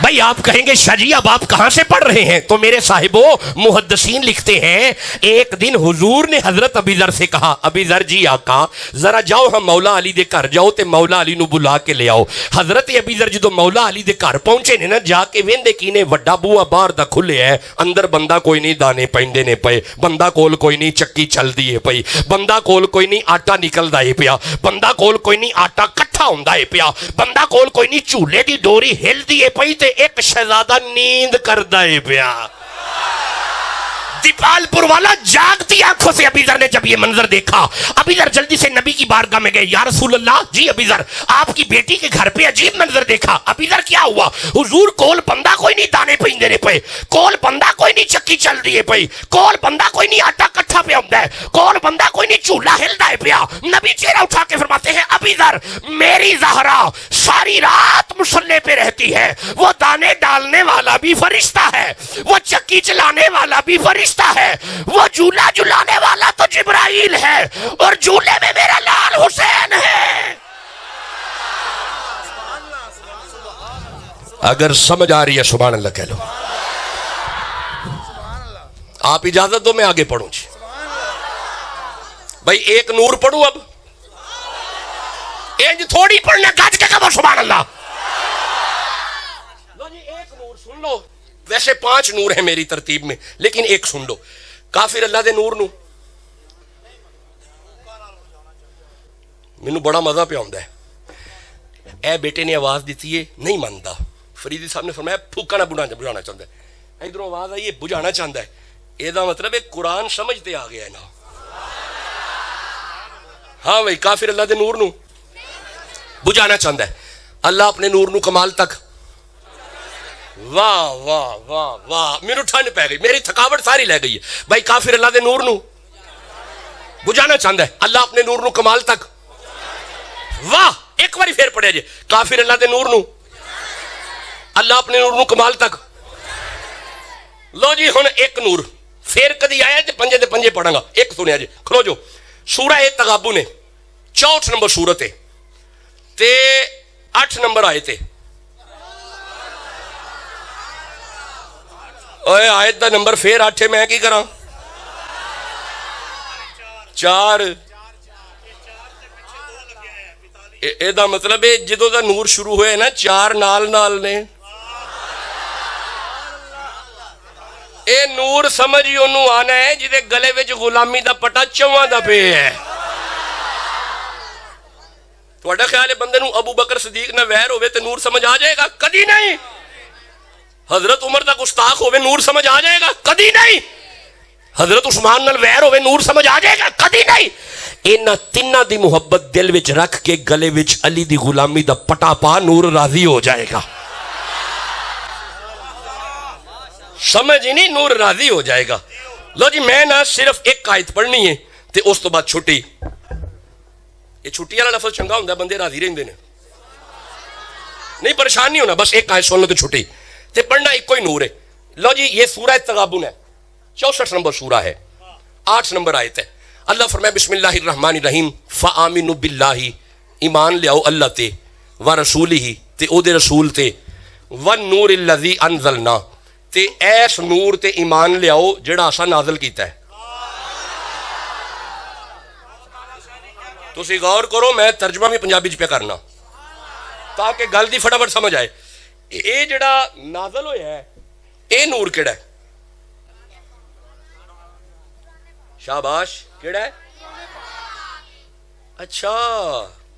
بھائی آپ کہیں گے شاہ جی اب آپ کہاں سے پڑھ رہے ہیں؟ تو میرے صاحبو محدثین لکھتے ہیں ایک دن حضور نے حضرت ابی ذر سے کہا, ابی ذر جی آقا ذرا جاؤ ہم مولا علی دے گھر جاؤ تے مولا علی نو بلا کے لے آؤ. حضرت ابی ذر جدو مولا علی دے گھر پہنچے نے نا, جا کے ویندے کینے وڈا بوا باہر دا کھلے ہے, اندر بندہ کوئی نہیں دانے پیندے نے پئے, بندہ کول کوئی نہیں چکی چل دی ہے پئی, بندہ کول کوئی نہیں آٹا نکلدا ہے پیا, بندہ کول کوئی نہیں آٹا کٹھا ہوندا ہے پیا, بندہ کول کوئی نہیں چولہے دی ڈوری ہل دی ہے پئی, ایک شہزادہ نیند کردہ ہے پیا. دیپال پور والا جاگتی آنکھوں سے ابی ذر نے جب یہ منظر دیکھا, ابی ذر جلدی سے نبی کی بارگاہ میں گئے. یا رسول اللہ, جی ابی ذر آپ کی بیٹی کے گھر پہ عجیب منظر دیکھا. ابی ذر کیا ہوا؟ حضور کول بندہ کوئی نہیں دانے پیندے نے پے, کول بندہ کوئی نہیں چکی چل دی ہے پئی, کول بندہ کوئی نہیں آٹا کٹھا پہ ہوندا ہے, کول بندہ کوئی نہیں چولہا ہلدا ہے پیا. نبی چہرہ اٹھا کے فرماتے ہیں ابی ذر میری زہرا ساری رات مصلے پہ رہتی ہے, وہ دانے ڈالنے والا بھی فرشتہ ہے, وہ چکی چلانے والا بھی فرشتہ ہے, وہ جھولا جھلانے والا تو جبرائیل ہے, اور جھولے میں میرا لال حسین ہے. اگر سمجھ آ رہی ہے سبحان اللہ کہہ لو. آپ اجازت دو میں آگے پڑھوں جی. بھائی ایک نور پڑھوں اب, انج تھوڑی پڑھنا, گج کے کہو سبحان اللہ. لو جی ایک نور سن لو, ویسے 5 نور ہیں میری ترتیب میں, لیکن ایک سن لو. کافر اللہ دے نور نو مینوں بڑا مزہ پہ آندا ہے. اے بیٹے نے آواز دیتی ہے نہیں مانتا, فریدی صاحب نے فرمایا پھوکا نہ بجھانا چاہتا ہے, ادھروں آواز آئی ہے بجھانا چاہتا ہے, یہ دا مطلب ہے قرآن سمجھتے آ گیا ہے نا. ہاں بھائی کافر اللہ دے نور نو بجھانا چاہتا ہے, اللہ اپنے نور نو کمال تک. واہ واہ واہ واہ, میرے ٹھنڈ پہ گئی, میری تھکاوٹ ساری لے گئی ہے. بھائی کافر اللہ دے نور نو بجھانا چاہتا ہے, اللہ اپنے نور نو کمال تک. واہ, ایک باری پھر پڑھے جے, کافر اللہ دے نور نو اللہ اپنے نور نو کمال تک. لو جی ہن ایک نور پھر کدی آیا جے پنجے دے پنجے پڑھاں گا. ایک سنیا جی, کھلو جو. سورہ تغابن ہے, 64 نمبر سورت ہے تے 8 نمبر آئے تے. اوے آیت دا نمبر پھر 8 ہے, میں کی کراں؟ 4. اے دا مطلب ہے جدوں دا نور شروع ہوئے نا 4 نال نال نے. اے نور سمجھ انہوں آنا ہے جدے گلے وچ غلامی دا پٹا 4 دا پہ ہے. تہاڈا خیال ہے بندے نوں ابو بکر صدیق نہ ویر ہوئے تے نور سمجھ آ جائے گا؟ کدی نہیں. حضرت عمر دا گستاخ ہوئے نور سمجھ آ جائے گا؟ کدی نہیں. حضرت عثمان نال ویر ہوئے نور سمجھ آ جائے گا؟ کدی نہیں. انہاں تیناں دی محبت دل وچ رکھ کے گلے وچ علی دی غلامی دا پٹا پا, نور راضی ہو جائے گا. سمجھ ہی نہیں, نور راضی ہو جائے گا. لو جی میں نہ صرف ایک آیت پڑھنی ہے تے اس تو بعد چھٹی. یہ چھٹی والا لفظ چنگا ہوندا ہے, بندے راضی رہندے نے, نہیں پریشان نہیں ہونا. بس ایک آیت سن لو تو چھٹی, تے پڑھنا ایک کوئی نور ہے. لو جی یہ سورہ تغابن ہے, 64 نمبر سورہ ہے, 8 نمبر آیت ہے. اللہ فرمائے بسم اللہ الرحمن الرحیم فآمنوا باللہ, ایمان لے آؤ اللہ تے, ورسولہ تے او دے رسول تے, والنور الذی انزلنا تے ایس نور تے ایمان لے آؤ جڑا اسا نازل کیتا ہے. تسی غور کرو, میں ترجمہ بھی پنجابی چ پہ کرنا تاکہ گل دی فٹافٹ سمجھ آئے. اے جڑا نازل ہویا ہے اے نور کیڑا ہے؟ شاباش, کیڑا ہے؟ اچھا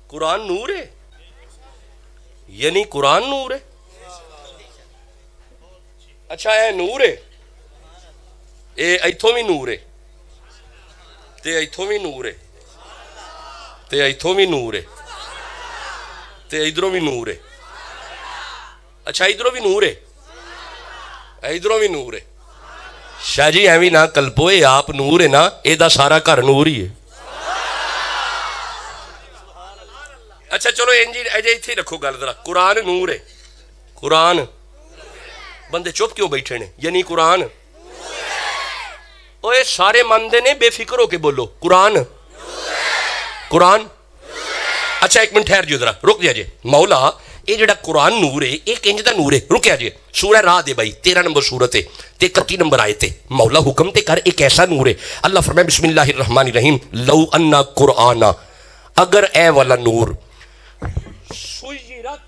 قرآن نور ہے, یعنی قرآن نور ہے. اچھا اے نور ہے, اے ایتھوں بھی نور ہے, تے ایتھوں بھی نور ہے, تے ایتھوں بھی نور ہے, تے ادھروں بھی نور ہے. اچھا ادھروں بھی نور ہے, ادھروں بھی نور ہے. شاہ جی ایویں نہ کلپو، یہ آپ نور ہے نا، یہ سارا گھر نور ہی ہے. اچھا چلو انجی اجے اتنے رکھو گل ذرا. قرآن نور ہے. قرآن بندے چپ کیوں بیٹھے نے؟ یعنی قرآن اوے سارے مندے نے، بے فکر ہو کے بولو قرآن. قرآن اچھا ایک منٹ ٹھہر جو ذرا، رک دیا جی. مولا یہ جڑا قرآن نور ہے یہ کنج دا نور ہے؟ رکیا جی. سورہ راہ دے بھائی 13 نمبر سورت ہے تے 31 نمبر آیت ہے. مولا حکم تے کر ایک ایسا نور ہے. اللہ فرمائے بسم اللہ الرحمن الرحیم لو انا قرآن، اگر اے والا نور سیرت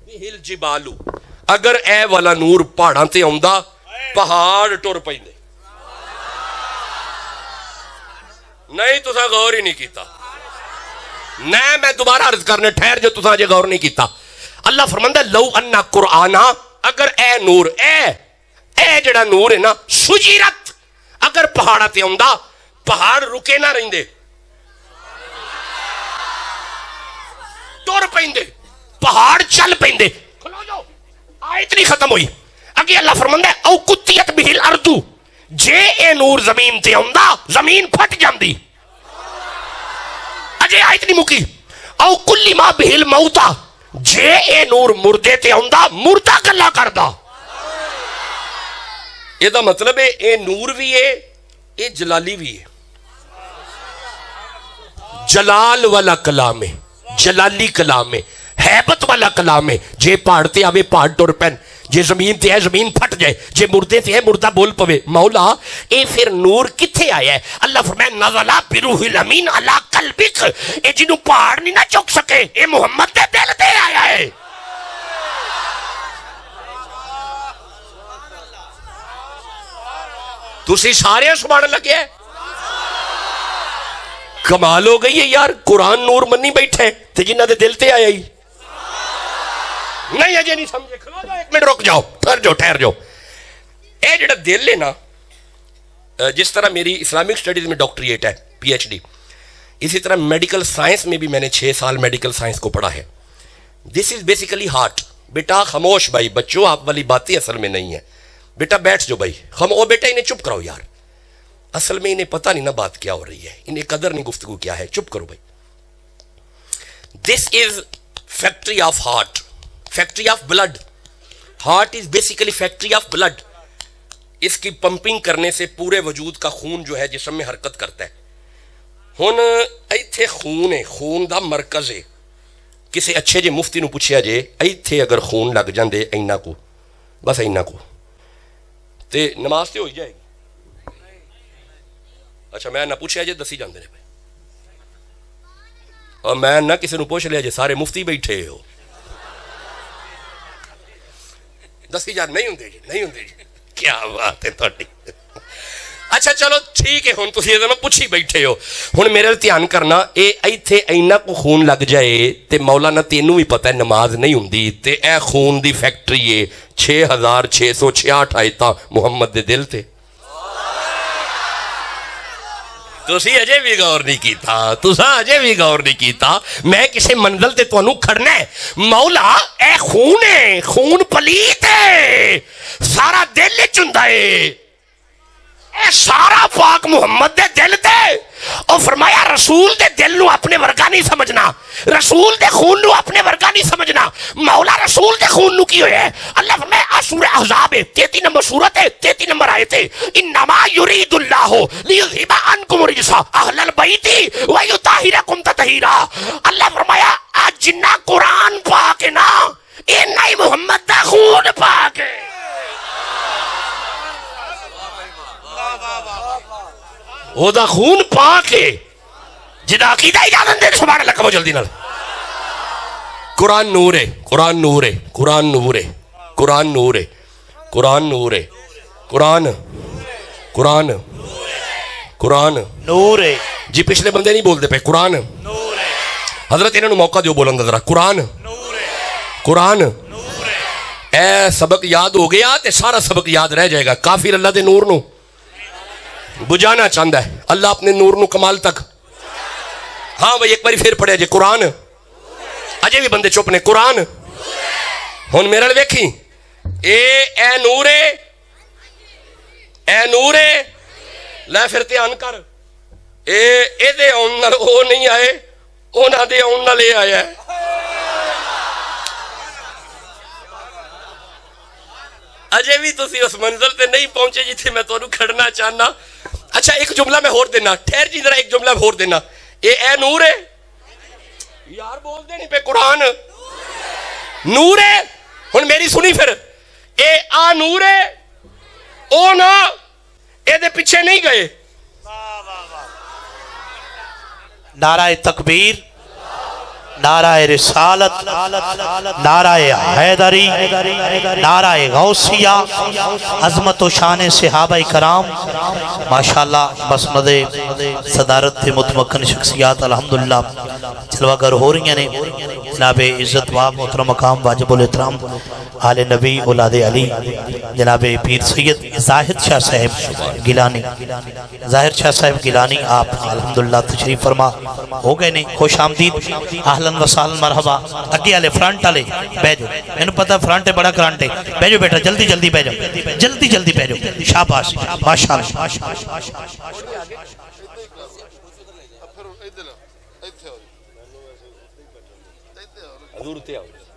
بہ الجبال، اگر اے والا نور پہاڑاں تے آوندا پہاڑ ٹر پیندے. نہیں تساں غور ہی نہیں کیتا. نہیں میں دوبارہ عرض کرنے ٹھہر جو، تساں اجے غور نہیں کیتا. اللہ فرماندا لو انا قرآن، اگر اے نور اے جڑا نور ہے نا سجیرت، اگر پہاڑاں تے آوندا پہاڑ رکے نہ رہندے، ٹر پیندے، پہاڑ چل پیندے. کھلو جاؤ، آیت نہیں ختم ہوئی. اگے اللہ فرماندا ہے او قطعت بہ الارض، جے اے نور زمین تے آوندا زمین پھٹ جاندی. اجے آیت نہیں مکی. او کل ما بہ الموتى، جے اے نور مردے تے آوندا مردہ گلا کردا. یہ دا مطلب ہے اے نور بھی ہے اے جلالی بھی ہے. جلال والا کلام ہے، جلالی کلام ہے، حیبت والا کلام ہے. جے پہاڑ تے آوے پہاڑ ٹر پین، جے زمین تے ہے زمین پھٹ جائے، جے مردے تے ہے مردہ بول پوے. مولا اے پھر نور کتھے آیا ہے؟ اللہ فرمائے نزل بروح الامین علی قلبک، اے جنوں پہاڑ نہیں نہ چک سکے، اے محمد دے دل تے آیا ہے. تسی سارے سبحان لگے ہیں. کمال ہو گئی ہے یار. قرآن نور منی بیٹھے تے جنہ دے دل تے آیا ہی نہیں. اجے نہیں سمجھے، کھلو جاؤ ایک منٹ، رک جاؤ، ٹھہر جاؤ. اے جڑا دل ہے نا، جس طرح میری اسلامک سٹڈیز میں ڈاکٹریٹ ہے PhD، اسی طرح میڈیکل سائنس میں بھی میں نے 6 سال میڈیکل سائنس کو پڑھا ہے. دس از بیسیکلی ہارٹ. بیٹا خاموش بھائی، بچوں آپ والی باتیں اصل میں نہیں ہے. بیٹا بیٹھ جو بھائی، او بیٹا انہیں چپ کراؤ یار، اصل میں انہیں پتہ نہیں نا بات کیا ہو رہی ہے، انہیں قدر نہیں گفتگو کیا ہے. چپ کرو بھائی. This is factory of heart, factory of blood. Heart is basically factory of blood. اس کی پمپنگ کرنے سے پورے وجود کا خون جو ہے جسم میں حرکت کرتا ہے. ہن ایتھے خون ہے، خون دا مرکز ہے. کسی اچھے جے مفتی نو پوچھیا جے ایتھے اگر خون لگ جاندے اینا کو، بس اینا کو، تے نماز تے ہوئی جائے گی. اچھا میں نہ پوچھیا جے دسی جاندے نے بھائی، اور میں نہ کسی نو پوچھ لیا جے سارے مفتی بیٹھے ہو دسی جان نہیں ہوندے جی، نہیں ہوندے جی. کیا بات ہے تھوڑی. اچھا چلو ٹھیک ہے، ہن تسی یہ میں پوچھی بیٹھے ہو. ہن میرے دھیان کرنا، اے ایتھے اینا کو خون لگ جائے تے مولانا تینوں بھی پتہ ہے نماز نہیں ہوندی، تے اے خون دی فیکٹری ہے. 6666 آیتاں محمد دے دل تے. تسی اجے بھی غور نہیں کیتا، تساں اجے بھی غور نہیں کیتا. میں کسی منزل تے تانوں کھڑنا ہے. مولا اے خون ہے، خون پلیت ہے، سارا دل وچ ہوندا ہے. اے سارا پاک محمد دے دل تے. اور فرمایا رسول دے دل نو اپنے ورگا نہیں سمجھنا، رسول دے خون نو اپنے ورگا نہیں سمجھنا. مولا رسول دے خون نو کی ہویا ہے؟ اللہ فرمایا سورہ احزاب ہے 33 نمبر سورت ہے 33 نمبر آیت ہے انما یرید اللہ لیذھب عنکم الرجس اہل البیت ویطہرکم تطہیرا. اللہ فرمایا آج جنہ قرآن پاک ہے نا، اینا ہی محمد دا خون پاک ہے. او دا خون پاک ہے جدا عقیدہ اجازت دے. سبحان اللہ کہو جلدی نال. قرآن نور ہے، قرآن نور ہے، قرآن نور ہے، قرآن نور ہے، قرآن نور ہے، قرآن قرآن قرآن نور ہے جی. پچھلے بندے نہیں بولتے پہ قرآن نور ہے حضرت انہوں نے موقع دیو بولن دا ذرا. قرآن نور ہے قرآن. نور ہے. اے سبق یاد ہو گیا تے سارا سبق یاد رہ جائے گا. کافر اللہ دے نور نو بجانا چاہتا ہے، اللہ اپنے نور نو کمال تک. ہاں بھائی ایک باری پھر پڑھے جی قرآن. اجے بھی بندے چپ نے. قرآن. ہن میرے ویکھی اے نور ہے، اے اے نورے لے پھر دھیان کر اے دے آن نال او نہیں آئے اونا دے آن نال اے آیا ہے اجے بھی تسی اس منزل تے نہیں پہنچے جتھے میں تو کھڑنا چاہنا اچھا ایک جملہ میں ہور دینا ٹھہر جی ذرا ایک جملہ ہور دینا اے نور ہے یار بول دے نہیں پہ قرآن نور ہے ہن میری سنی پھر اے آ نور ہے او نا اے دے پیچھے نہیں گئے نعرہ تکبیر نعرہ رسالت نعرہ حیدری نعرہ غوثیہ عظمت و شان صحابہ کرام ماشاءاللہ مسند صدارت تھے متمکن شخصیات الحمدللہ جلوہ گر ہو رہی ہیں جناب عزت واب محترم مقام واجب الاحترام آل نبی اولاد علی جناب پیر سید ظاہر شاہ صاحب گیلانی ظاہر شاہ صاحب گیلانی آپ الحمدللہ تشریف فرما ہو گئے نہیں خوش آمدید اہلاً وسہلاً مرحبا اگے والے فرنٹ والے بیٹھ جاؤ میں نے پتہ فرنٹ ہے بڑا کرانٹ ہے بیٹھ جاؤ بیٹا جلدی جلدی بیٹھ جاؤ جلدی جلدی بیٹھ جاؤ شاباش ماشاءاللہ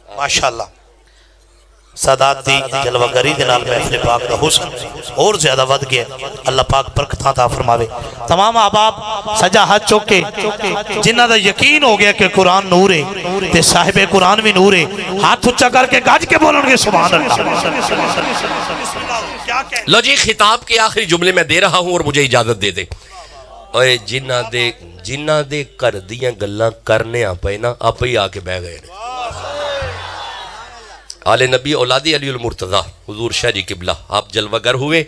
ماشاءاللہ سادات دی جلوہ گری دنال محفل پاک دا حسن اور زیادہ ود گیا اللہ پاک برکتاں عطا فرماوے تمام احباب سجا ہاتھ چوکے جنہ دا یقین ہو گیا کہ قرآن نور ہے تے صاحب قرآن بھی نور ہے ہاتھ اچھا کر کے گاج کے بولن گے سبحان اللہ لو جی خطاب کے آخری جملے میں دے رہا ہوں اور مجھے اجازت دے دے اوے جنہ دے کر دیاں گلاں کرنے آپے نا آپ ہی آکے بہ گئے آل نبی اولادی علی المرتضی حضور شاہ جی قبلہ آپ جلوہ گر ہوئے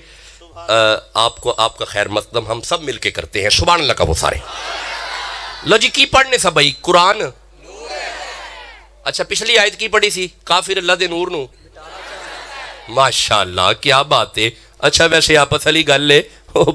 آپ کا خیر مقدم ہم سب مل کے کرتے ہیں سبحان اللہ کا وہ سارے لو جی کی پڑھنے سا بھائی قرآن اچھا پچھلی آیت کی پڑھی سی کافر اللہ دے نور نو ماشاءاللہ کیا بات ہے اچھا ویسے آپس علی گل لے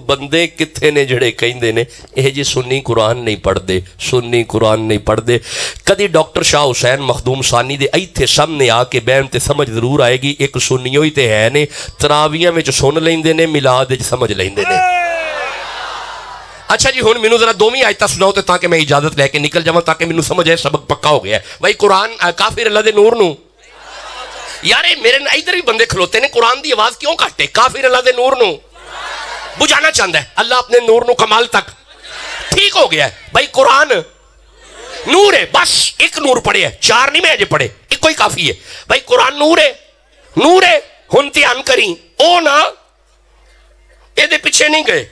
بندے کتھے نے جڑے کہیں دے نے اے جی سنی قرآن نہیں پڑھ دے سنی قرآن نہیں پڑھ دے کدی ڈاکٹر شاہ حسین مخدوم ثانی دے ایتھے سامنے آ کے بہن تے سمجھ ضرور آئے گی ایک سنیوں ہی تے ہے نے تراویاں وچ سن لیندے نے میلاد وچ سمجھ لیندے نے اچھا جی ہن مینوں ذرا دوویں آیتاں سناؤ تے تاکہ میں اجازت لے کے نکل جاواں تاکہ مینوں سمجھ آئے سبق پکا ہو گیا ہے بھائی قرآن کافر اللہ دے نور نو یار میرے ادھر بھی بندے کھلوتے نے قرآن دی آواز کیوں کٹے کافر اللہ دے نور نو بجھانا چاہتا ہے اللہ اپنے نور نو کمال تک ٹھیک ہو گیا ہے بھائی قرآن نور ہے بس ایک نور پڑے ہے چار نہیں میں اجے پڑھے ایک کوئی کافی ہے بھائی قرآن نور ہے ہن دھیان کریں او نا اے دے پیچھے نہیں گئے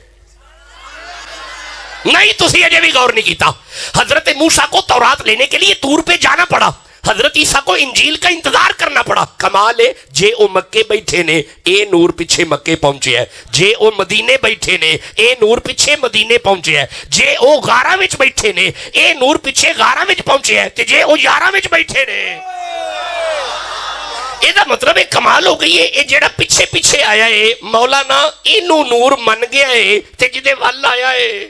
نہیں تسی اجے بھی غور نہیں کیتا حضرت موسیٰ کو تورات لینے کے لیے طور پہ جانا پڑا حضرت عیسیٰ کو انجیل کا انتظار کرنا پڑا کمال ہے جے او مکے بیٹھے نے اے نور پیچھے مکے پہنچے ہے جے او مدینے بیٹھے نے اے نور پیچھے مدینے پہنچے ہے جے او غارہ وچ بیٹھے نے اے نور پیچھے غارہ وچ پہنچے ہے تے جے او یارہ وچ بیٹھے نے اے دا مطلب ہے کمال ہو گئی ہے اے جیڑا پیچھے پیچھے آیا ہے مولانا اینو نور من گیا ہے تے جدے وال آیا ہے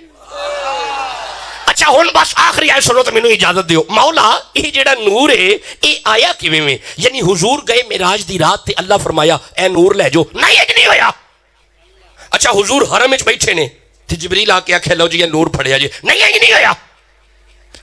اچھا ہون بس آخری آئے سنو تو میں نے اجازت دیو مولا یہ جڑا نور ہے یہ آیا کیویں میں یعنی حضور گئے معراج دی رات تے اللہ فرمایا اے نور لے جو نہیں اج نہیں ہویا اچھا حضور حرم وچ بیٹھے نے تے جبریل آ کے آکھے لو جی نور پھڑیا جی نہیں اج نہیں ہویا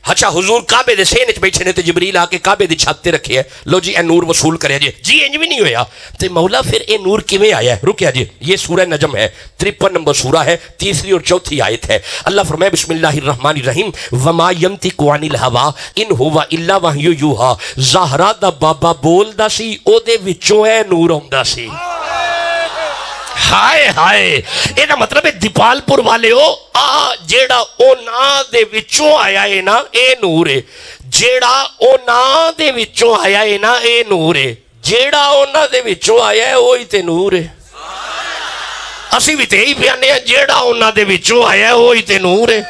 اچھا حضور کعبے دے سین وچ بیٹھے نے تے جبریل آ کے کعبے دی چھت تے رکھے ہے لو جی اے نور وصول کریا جی انج بھی نہیں ہویا تے مولا پھر اے نور کیویں آیا ہے رکیا جی یہ سورہ نجم ہے 53 نمبر سورہ ہے تیسری اور چوتھی آیت ہے اللہ فرمائے بسم اللہ الرحمن الرحیم وما ینطق عن الهوى ان هو الا وحی یوحى زہرا دا بابا بولدا سی او دے وچوں اے نور ہوندا سی ہائے ہائے اے دا مطلب ہے دیپال پور والے ہو جیڑا او نا دے وچوں آیا ہے نا اے نور ہے جیڑا او نا دے وچوں آیا ہے نا اے نور ہے جیڑا او نا دے وچوں آیا ہے وہی تے نور ہے اسی بھی تے ہی بیانے ہیں جیڑا او نا دے وچوں آیا ہے وہی تے نور ہے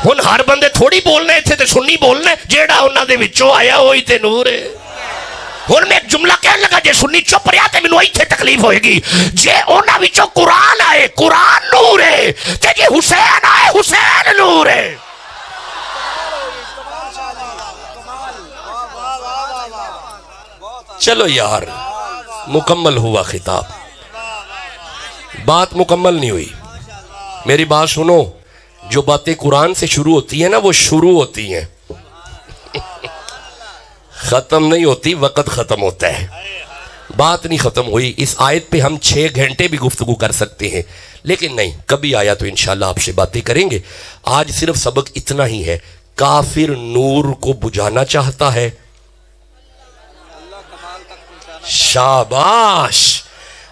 ہن ہر بندے تھوڑی بولنے تھے تے سنی بولنے جیڑا او نا دے وچوں آیا ہے وہی تے نور ہے ہن میں ایک جملہ کہنے لگا جے سنی چپ رہا تے مینوں ایتھے تکلیف ہوئے گی جے انہاں وچوں قرآن آئے قرآن نور ہے تے جے حسین آئے حسین نور ہے چلو یار مکمل ہوا خطاب بات مکمل نہیں ہوئی، میری بات سنو. جو باتیں قرآن سے شروع ہوتی ہیں نا وہ شروع ہوتی ہیں، ختم نہیں ہوتی. وقت ختم ہوتا ہے، بات نہیں ختم ہوئی. اس آیت پہ ہم 6 گھنٹے بھی گفتگو کر سکتے ہیں، لیکن نہیں، کبھی آیا تو انشاءاللہ آپ سے باتیں کریں گے. آج صرف سبق اتنا ہی ہے. کافر نور کو بجھانا چاہتا ہے. شاباش،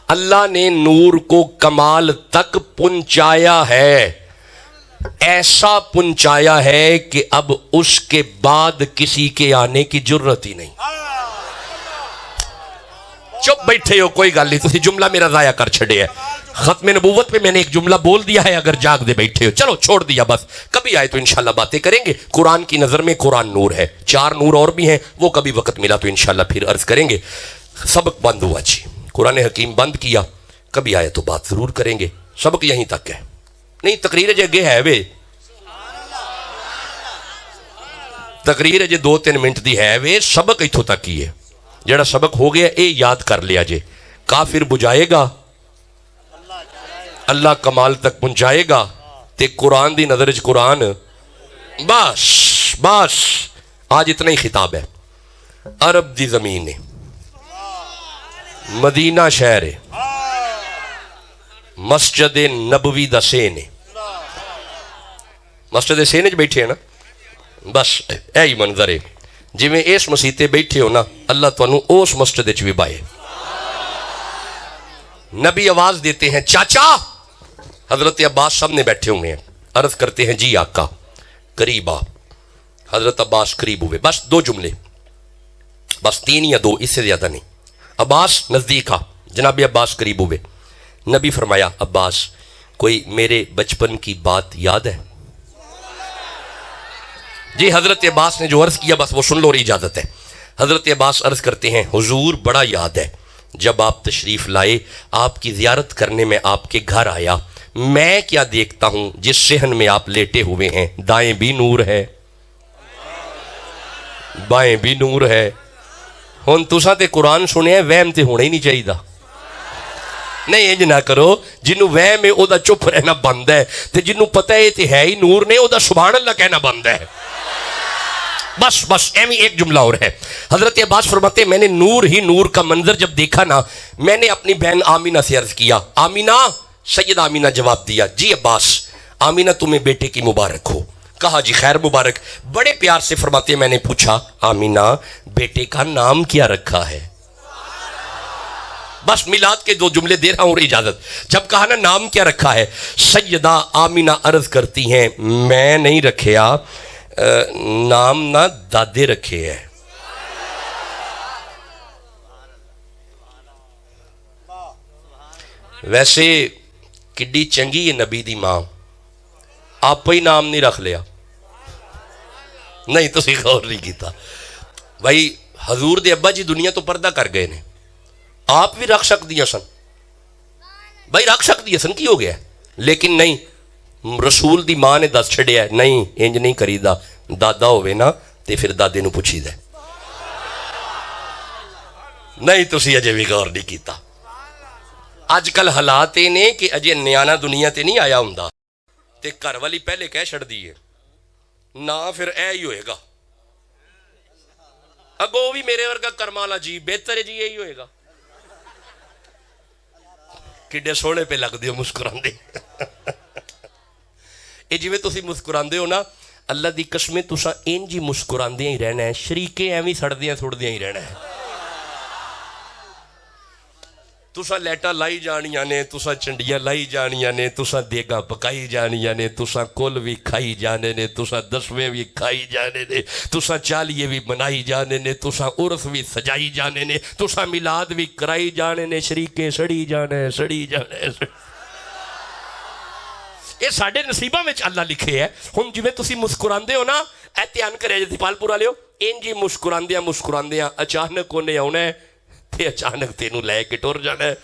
اللہ نے نور کو کمال تک پہنچایا ہے. ایسا پہنچایا ہے کہ اب اس کے بعد کسی کے آنے کی جرت ہی نہیں. چپ بیٹھے ہو، کوئی گل نہیں، تسی جملہ میرا ضائع کر چھڑے ہے. ختم نبوت پہ میں نے ایک جملہ بول دیا ہے، اگر جاگ دے بیٹھے ہو. چلو چھوڑ دیا بس، کبھی آئے تو انشاءاللہ باتیں کریں گے. قرآن کی نظر میں قرآن نور ہے. 4 نور اور بھی ہیں، وہ کبھی وقت ملا تو انشاءاللہ پھر عرض کریں گے. سبق بند ہوا جی، قرآن حکیم بند کیا. کبھی آئے تو بات ضرور کریں گے. سبق یہیں تک ہے، نہیں تقریر جگہ ہے وے، تقریر جے 2-3 منٹ دی ہے وے. سبق ایتھوں تک ہی ہے. جڑا سبق ہو گیا اے یاد کر لیا جے. کافر بجائے گا، اللہ کمال تک پہنچائے گا، تے قرآن دی نظر وچ قرآن. بس بس آج اتنا ہی خطاب ہے. عرب دی زمین ہے، مدینہ شہر ہے، مسجد نبوی دا سین ہے. مسجد سین وچ بیٹھے ہیں نا، بس اے ہی منظر ہے. جی میں اس مسیح تے بیٹھے ہو نا، اللہ تانوں اس مسجد وچ بھی بائے. نبی آواز دیتے ہیں چاچا. حضرت عباس سامنے بیٹھے ہوئے ہیں، عرض کرتے ہیں جی آقا قریب آ. حضرت عباس قریب ہوئے. بس 2 جملے، بس 3 یا 2، اس سے زیادہ نہیں. عباس نزدیک آ. جناب عباس قریب ہوئے. نبی فرمایا عباس کوئی میرے بچپن کی بات یاد ہے؟ جی حضرت عباس نے جو عرض کیا بس وہ سن لو اور اجازت ہے. حضرت عباس عرض کرتے ہیں حضور بڑا یاد ہے، جب آپ تشریف لائے آپ کی زیارت کرنے میں آپ کے گھر آیا، میں کیا دیکھتا ہوں جس صحن میں آپ لیٹے ہوئے ہیں دائیں بھی نور ہے بائیں بھی نور ہے. ہن تساں تے قرآن سنیا وہم تے ہونا ہی نہیں چاہیے. نہیں انج نہ کرو، جنوں وہم ہے او دا چپ رہنا بند ہے، تے جنوں پتہ ہے تے ہے ہی نور نے او دا سبحان اللہ کہنا بند ہے. بس بس ایمی ایک جملہ اور ہے. حضرت عباس فرماتے ہیں میں نے نور ہی نور کا منظر جب دیکھا نا، میں نے اپنی بہن آمینہ سے عرض کیا. آمینہ، سید آمینہ جواب دیا جی عباس آمینہ تمہیں بیٹے کی مبارک ہو. کہا جی خیر مبارک. بڑے پیار سے فرماتے ہیں میں نے پوچھا آمینہ بیٹے کا نام کیا رکھا ہے؟ بس میلاد کے 2 جملے دے رہا ہوں اور اجازت. جب کہا نا نام کیا رکھا ہے، سیدہ آمینہ عرض کرتی ہیں میں نہیں رکھیا، نام نہ دادے رکھے ہے. ویسے کڈی چنگی ہے نبی دی ماں، آپ ہی نام نہیں رکھ لیا. نہیں تو غور نہیں کیتا. بھائی حضور دے ابا جی دنیا تو پردہ کر گئے نے، آپ بھی رکھ سکتی ہیں سن، بھائی رکھ سکتی ہے سن، کی ہو گیا؟ لیکن نہیں، رسول دی ماں نے دس چھڑیا ہے نہیں انج نہیں کریدا. دادا ہوئے نا تے پھر دادے نو پوچھی دے. نہیں تسی اجے بھی غور نہیں کیتا. اج کل حالات یہ نے کہ اجے نیانا دنیا تے نہیں آیا ہوندا تے گھر والی پہلے کہہ چھڑ دی ہے نا پھر اے ہی ہوئے گا، اگو بھی میرے ورگا کرمالا جی بہتر ہے جی یہی ہوئے گا. کڈے سونے پہ لگ دیو مسکران دے. اے جی میں تسی مسکران دے ہو نا، اللہ دی قسمیں تسا انجی مسکران دے ہی رہنا ہے، شریکے ایویں سڑ دیاں تھوڑ دیاں ہی رہنا ہے. تسا لیٹا لائی جانیاں نے، تسا چنڈیاں لائی جانیاں نے، تسا دیگا پکائی جانیاں نے، تسا کل بھی کھائی جانے نے، تسا 10ویں بھی کھائی جانے نے، تسا 40 بھی منائی جانے نے، تسا عرس بھی سجائی جانے نے، تسا میلاد بھی کرائی جانے نے، شریکے سڑی جانے سڑی جانے. یہ ساڑھے نصیبہ میں اللہ لکھے ہے. ہم جی میں تسی مسکران دے ہو نا، احتیان کرے جیسی پال پورا لے ہو انجی مسکران دیاں اچانک کونے آنے تے اچانک تینوں لے کے ٹر جانا ہے.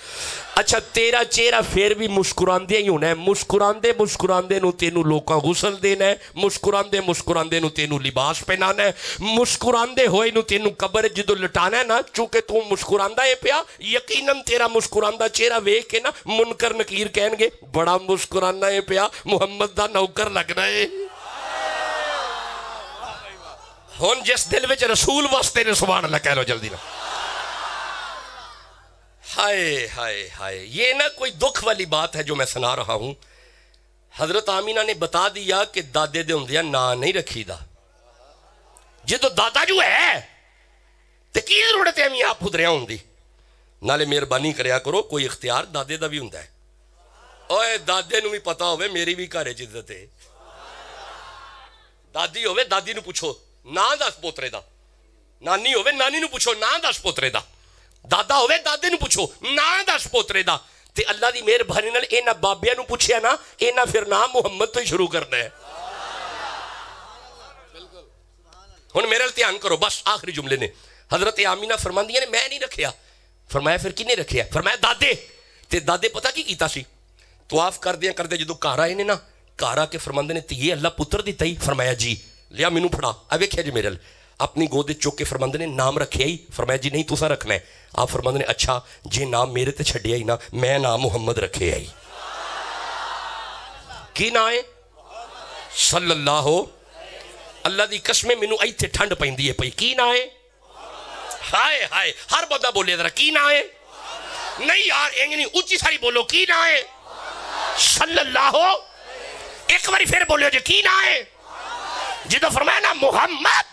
اچھا تیرا چہرہ پھر بھی مسکراندے ہی ہونا ہے. مسکراندے مسکراندے نو تینوں لوکاں غسل دینا ہے. مسکراندے مسکراندے نو تینوں لباس پہنانا ہے. مسکراندے ہوئے نو تینوں قبر جدو لٹانا ہے نا, چونکہ تو مسکراندہ ہے پیا, یقیناً تیرا مسکراندہ چہرہ ویکھ کے نا منکر نکیر کہیں گے بڑا مسکرانا ہے پیا, محمد دا نوکر لگنا ہے. ہن جس دل وچ رسول واسطے نے سبحان اللہ کہہ لو جلدی نا. ہائے ہائے ہائے, یہ نہ کوئی دکھ والی بات ہے جو میں سنا رہا ہوں. حضرت آمینہ نے بتا دیا کہ دادے دے ہوندیا نا نہیں رکھی دا. جدو دادا جو ہے تے کی ضرورت ہے آپ خدریاں ہوں دی. نالے مہربانی کریا کرو, کوئی اختیار دادے دا بھی ہوندا ہے. اوے دادے نو بھی پتا ہوئے میری بھی گھر عزت ہے. دادی ہوئے دادی نو پوچھو نا دس پوترے دا, نانی ہوئے نانی نو پوچھو نا دس پوترے دا, دادا ہوئے دادے نو پوچھو نا دس پوترے دا. تے اللہ دی مہربانی نال اینا بابیاں نو پوچھیا نا, اینا پھر نام محمد تو ہی شروع کرنا ہے. ہن میرے دھیان کرو بس آخری جملے نے. حضرت آمینہ فرماندیاں نے میں نہیں رکھیا. فرمایا پھر کنے رکھیا؟ فرمایا دادے. تے دادے پتہ کی کیتا سی, طواف کردے جدو گھر آئے نے نا, گھر آ کے فرماندے نے تے یہ اللہ پتر دیتا ہی. فرمایا جی. لیا مینوں پھڑا, اب ویکھیا جی میرے اپنی گود چوک کے فرماندے نے نام رکھیا ہی. فرمایا جی نہیں تسا رکھنا ہے. آپ فرماندے نے اچھا جی نام میرے تے چھڈیا ہی نا, میں نام محمد رکھیا ہی. کی نا ہے؟ صلی اللہ. اللہ دی قسم مینوں ایتھے ٹھنڈ پیندی ہے پئی. کی نا ہے؟ ہائے ہائے, ہر بندہ بولے ذرا کی نا ہے. نہیں یار انج نہیں, اونچی ساری بولو کی نا ہے. صلی اللہ. ایک باری پھر بولو جی کی نا ہے. جدو فرمایا نا محمد,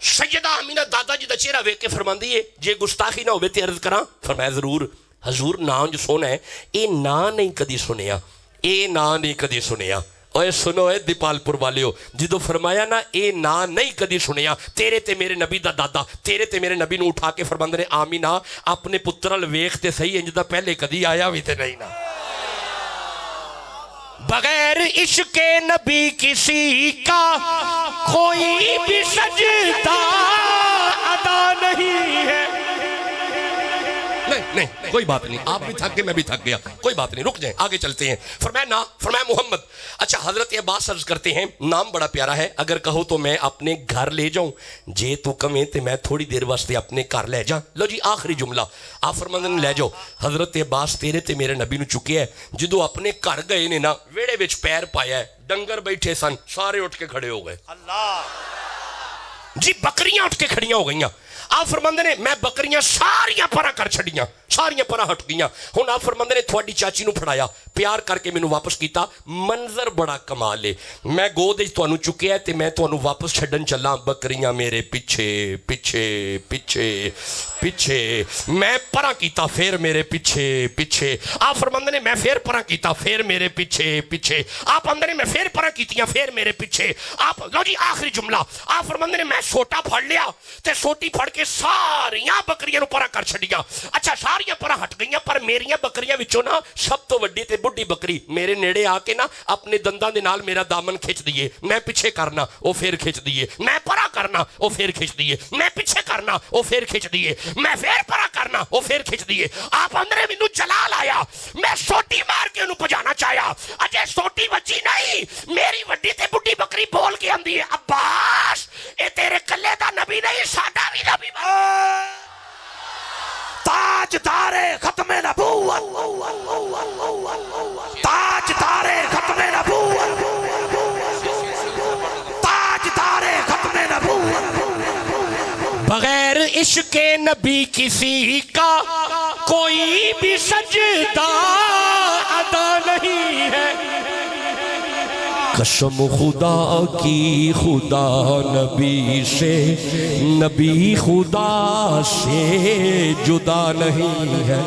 سیدہ آمینہ دادا جی دا چہرہ ویکھ کے فرماندی ہے جے گستاخی نہ ہوئے تے عرض کراں. فرمایا ضرور حضور, نام جو سونا ہے اے نا نہیں کدی سنیا, اے نا نہیں کدی سنیا. اوے سنو اے دیپال پور والیو, جدو فرمایا نا اے نا نہیں کدی سنیا, تیرے تے میرے نبی دا دادا تیرے تے میرے نبی نو اٹھا کے فرماندے نے آمینہ اپنے پترل ویکھ تے صحیح انج دا پہلے کدی آیا بھی تے نہیں نا. بغیر عشق نبی کسی کا کوئی بھی سجدہ ادا نہیں ہے. نہیں کوئی بات نہیں, آپ بھی تھک گئے میں بھی تھک گیا, کوئی بات نہیں, رک جائیں آگے چلتے ہیں. فرمایا نا, فرمایا محمد. اچھا حضرت عباس عرض کرتے ہیں نام بڑا پیارا ہے, اگر کہو تو میں اپنے گھر لے جاؤں, جے تو کمیں تے میں تھوڑی دیر واسطے اپنے گھر لے جاؤں. لو جی آخری جملہ, آپ فرماندے نے لے جاؤ. حضرت عباس تیرے تے میرے نبی نو چکے ہے, جدو اپنے گھر گئے نے نا ویڑے وچ پیر پایا ہے, ڈنگر بیٹھے سن, سارے اٹھ کے کھڑے ہو گئے. اللہ جی بکریاں اٹھ کے کھڑیاں ہو گئیاں. آپ فرماندے نے میں بکریاں ساریاں پرا کر چھڑیاں, ساریاں پرا ہٹ گئیاں. ہن آپ فرماندے نے تھوڑی چاچی نو پھڑایا, پیار کر کے مینوں واپس کیتا. منظر بڑا کمال ہے, میں گود وچ تانوں چکیا تے میں تانوں واپس چھڈن چلاں, بکریاں میرے پیچھے پیچھے پیچھے پیچھے, میں پرا کیتا پھر میرے پیچھے پیچھے. آپ فرماندے نے میں پھر پرا کیتا پھر میرے پیچھے پیچھے. آپ اندر نے میں پھر پرا کیتیاں پھر میرے پیچھے. آپ لو جی آخری جملہ, آپ فرماندے نے میں سوٹا پھڑ لیا تے سوٹی پھڑ کے ساریاں بکریاں نو پرا کر چھڈیاں. اچھا ساریاں پرا ہٹ گئیاں, پر میریاں بکریاں وچوں نا سب تو وڈی تے بڈھی بکری میرے نیڑے آ کے نا اپنے دنداں دے نال میرا دامن کھچ دیے. میں پیچھے کرنا او پھر کھچ دیے, میں پرا کرنا او پھر کھچ دیے, میں پیچھے کرنا او پھر کھچ دیے, میں پھر پرا کرنا او پھر کھچ دیے. آپ اندرے مینوں جلال آیا, میں سوٹی مار کے انہوں پجانا چاہیا. اجے سوٹی بچی نہیں, میری وڈی تے بڈھی بکری بول کے آندی ہے عباس اے تیرے کلے دا نبی نہیں ساڈا بھی نبی. تاجدار ختم نبوت, تاجدار ختم نبوت, تاجدار ختم نبوت. بغیر عشق نبی کسی کا کوئی بھی سجدہ ادا نہیں ہے. قسم خدا کی خدا نبی سے, نبی خدا سے جدا نہیں ہے.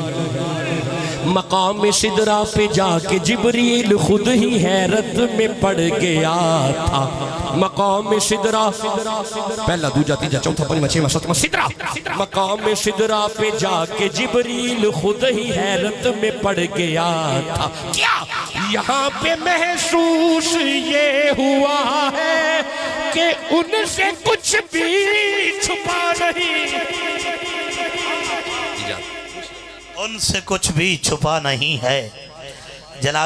مقام سدرہ پہ جا کے جبریل خود ہی حیرت میں پڑ گیا تھا. مقام سدرہ پہلا دوجا تیجا چوتھا پنجواں چھٹا ساتواں سدرہ, مقام سدرہ پہ جا کے جبریل خود ہی حیرت میں پڑ گیا تھا. کیا یہاں پہ محسوس یہ ہوا ہے کہ ان سے کچھ بھی چھپا نہیں. ان سے کچھ بھی چھپا نہیں ہے جناب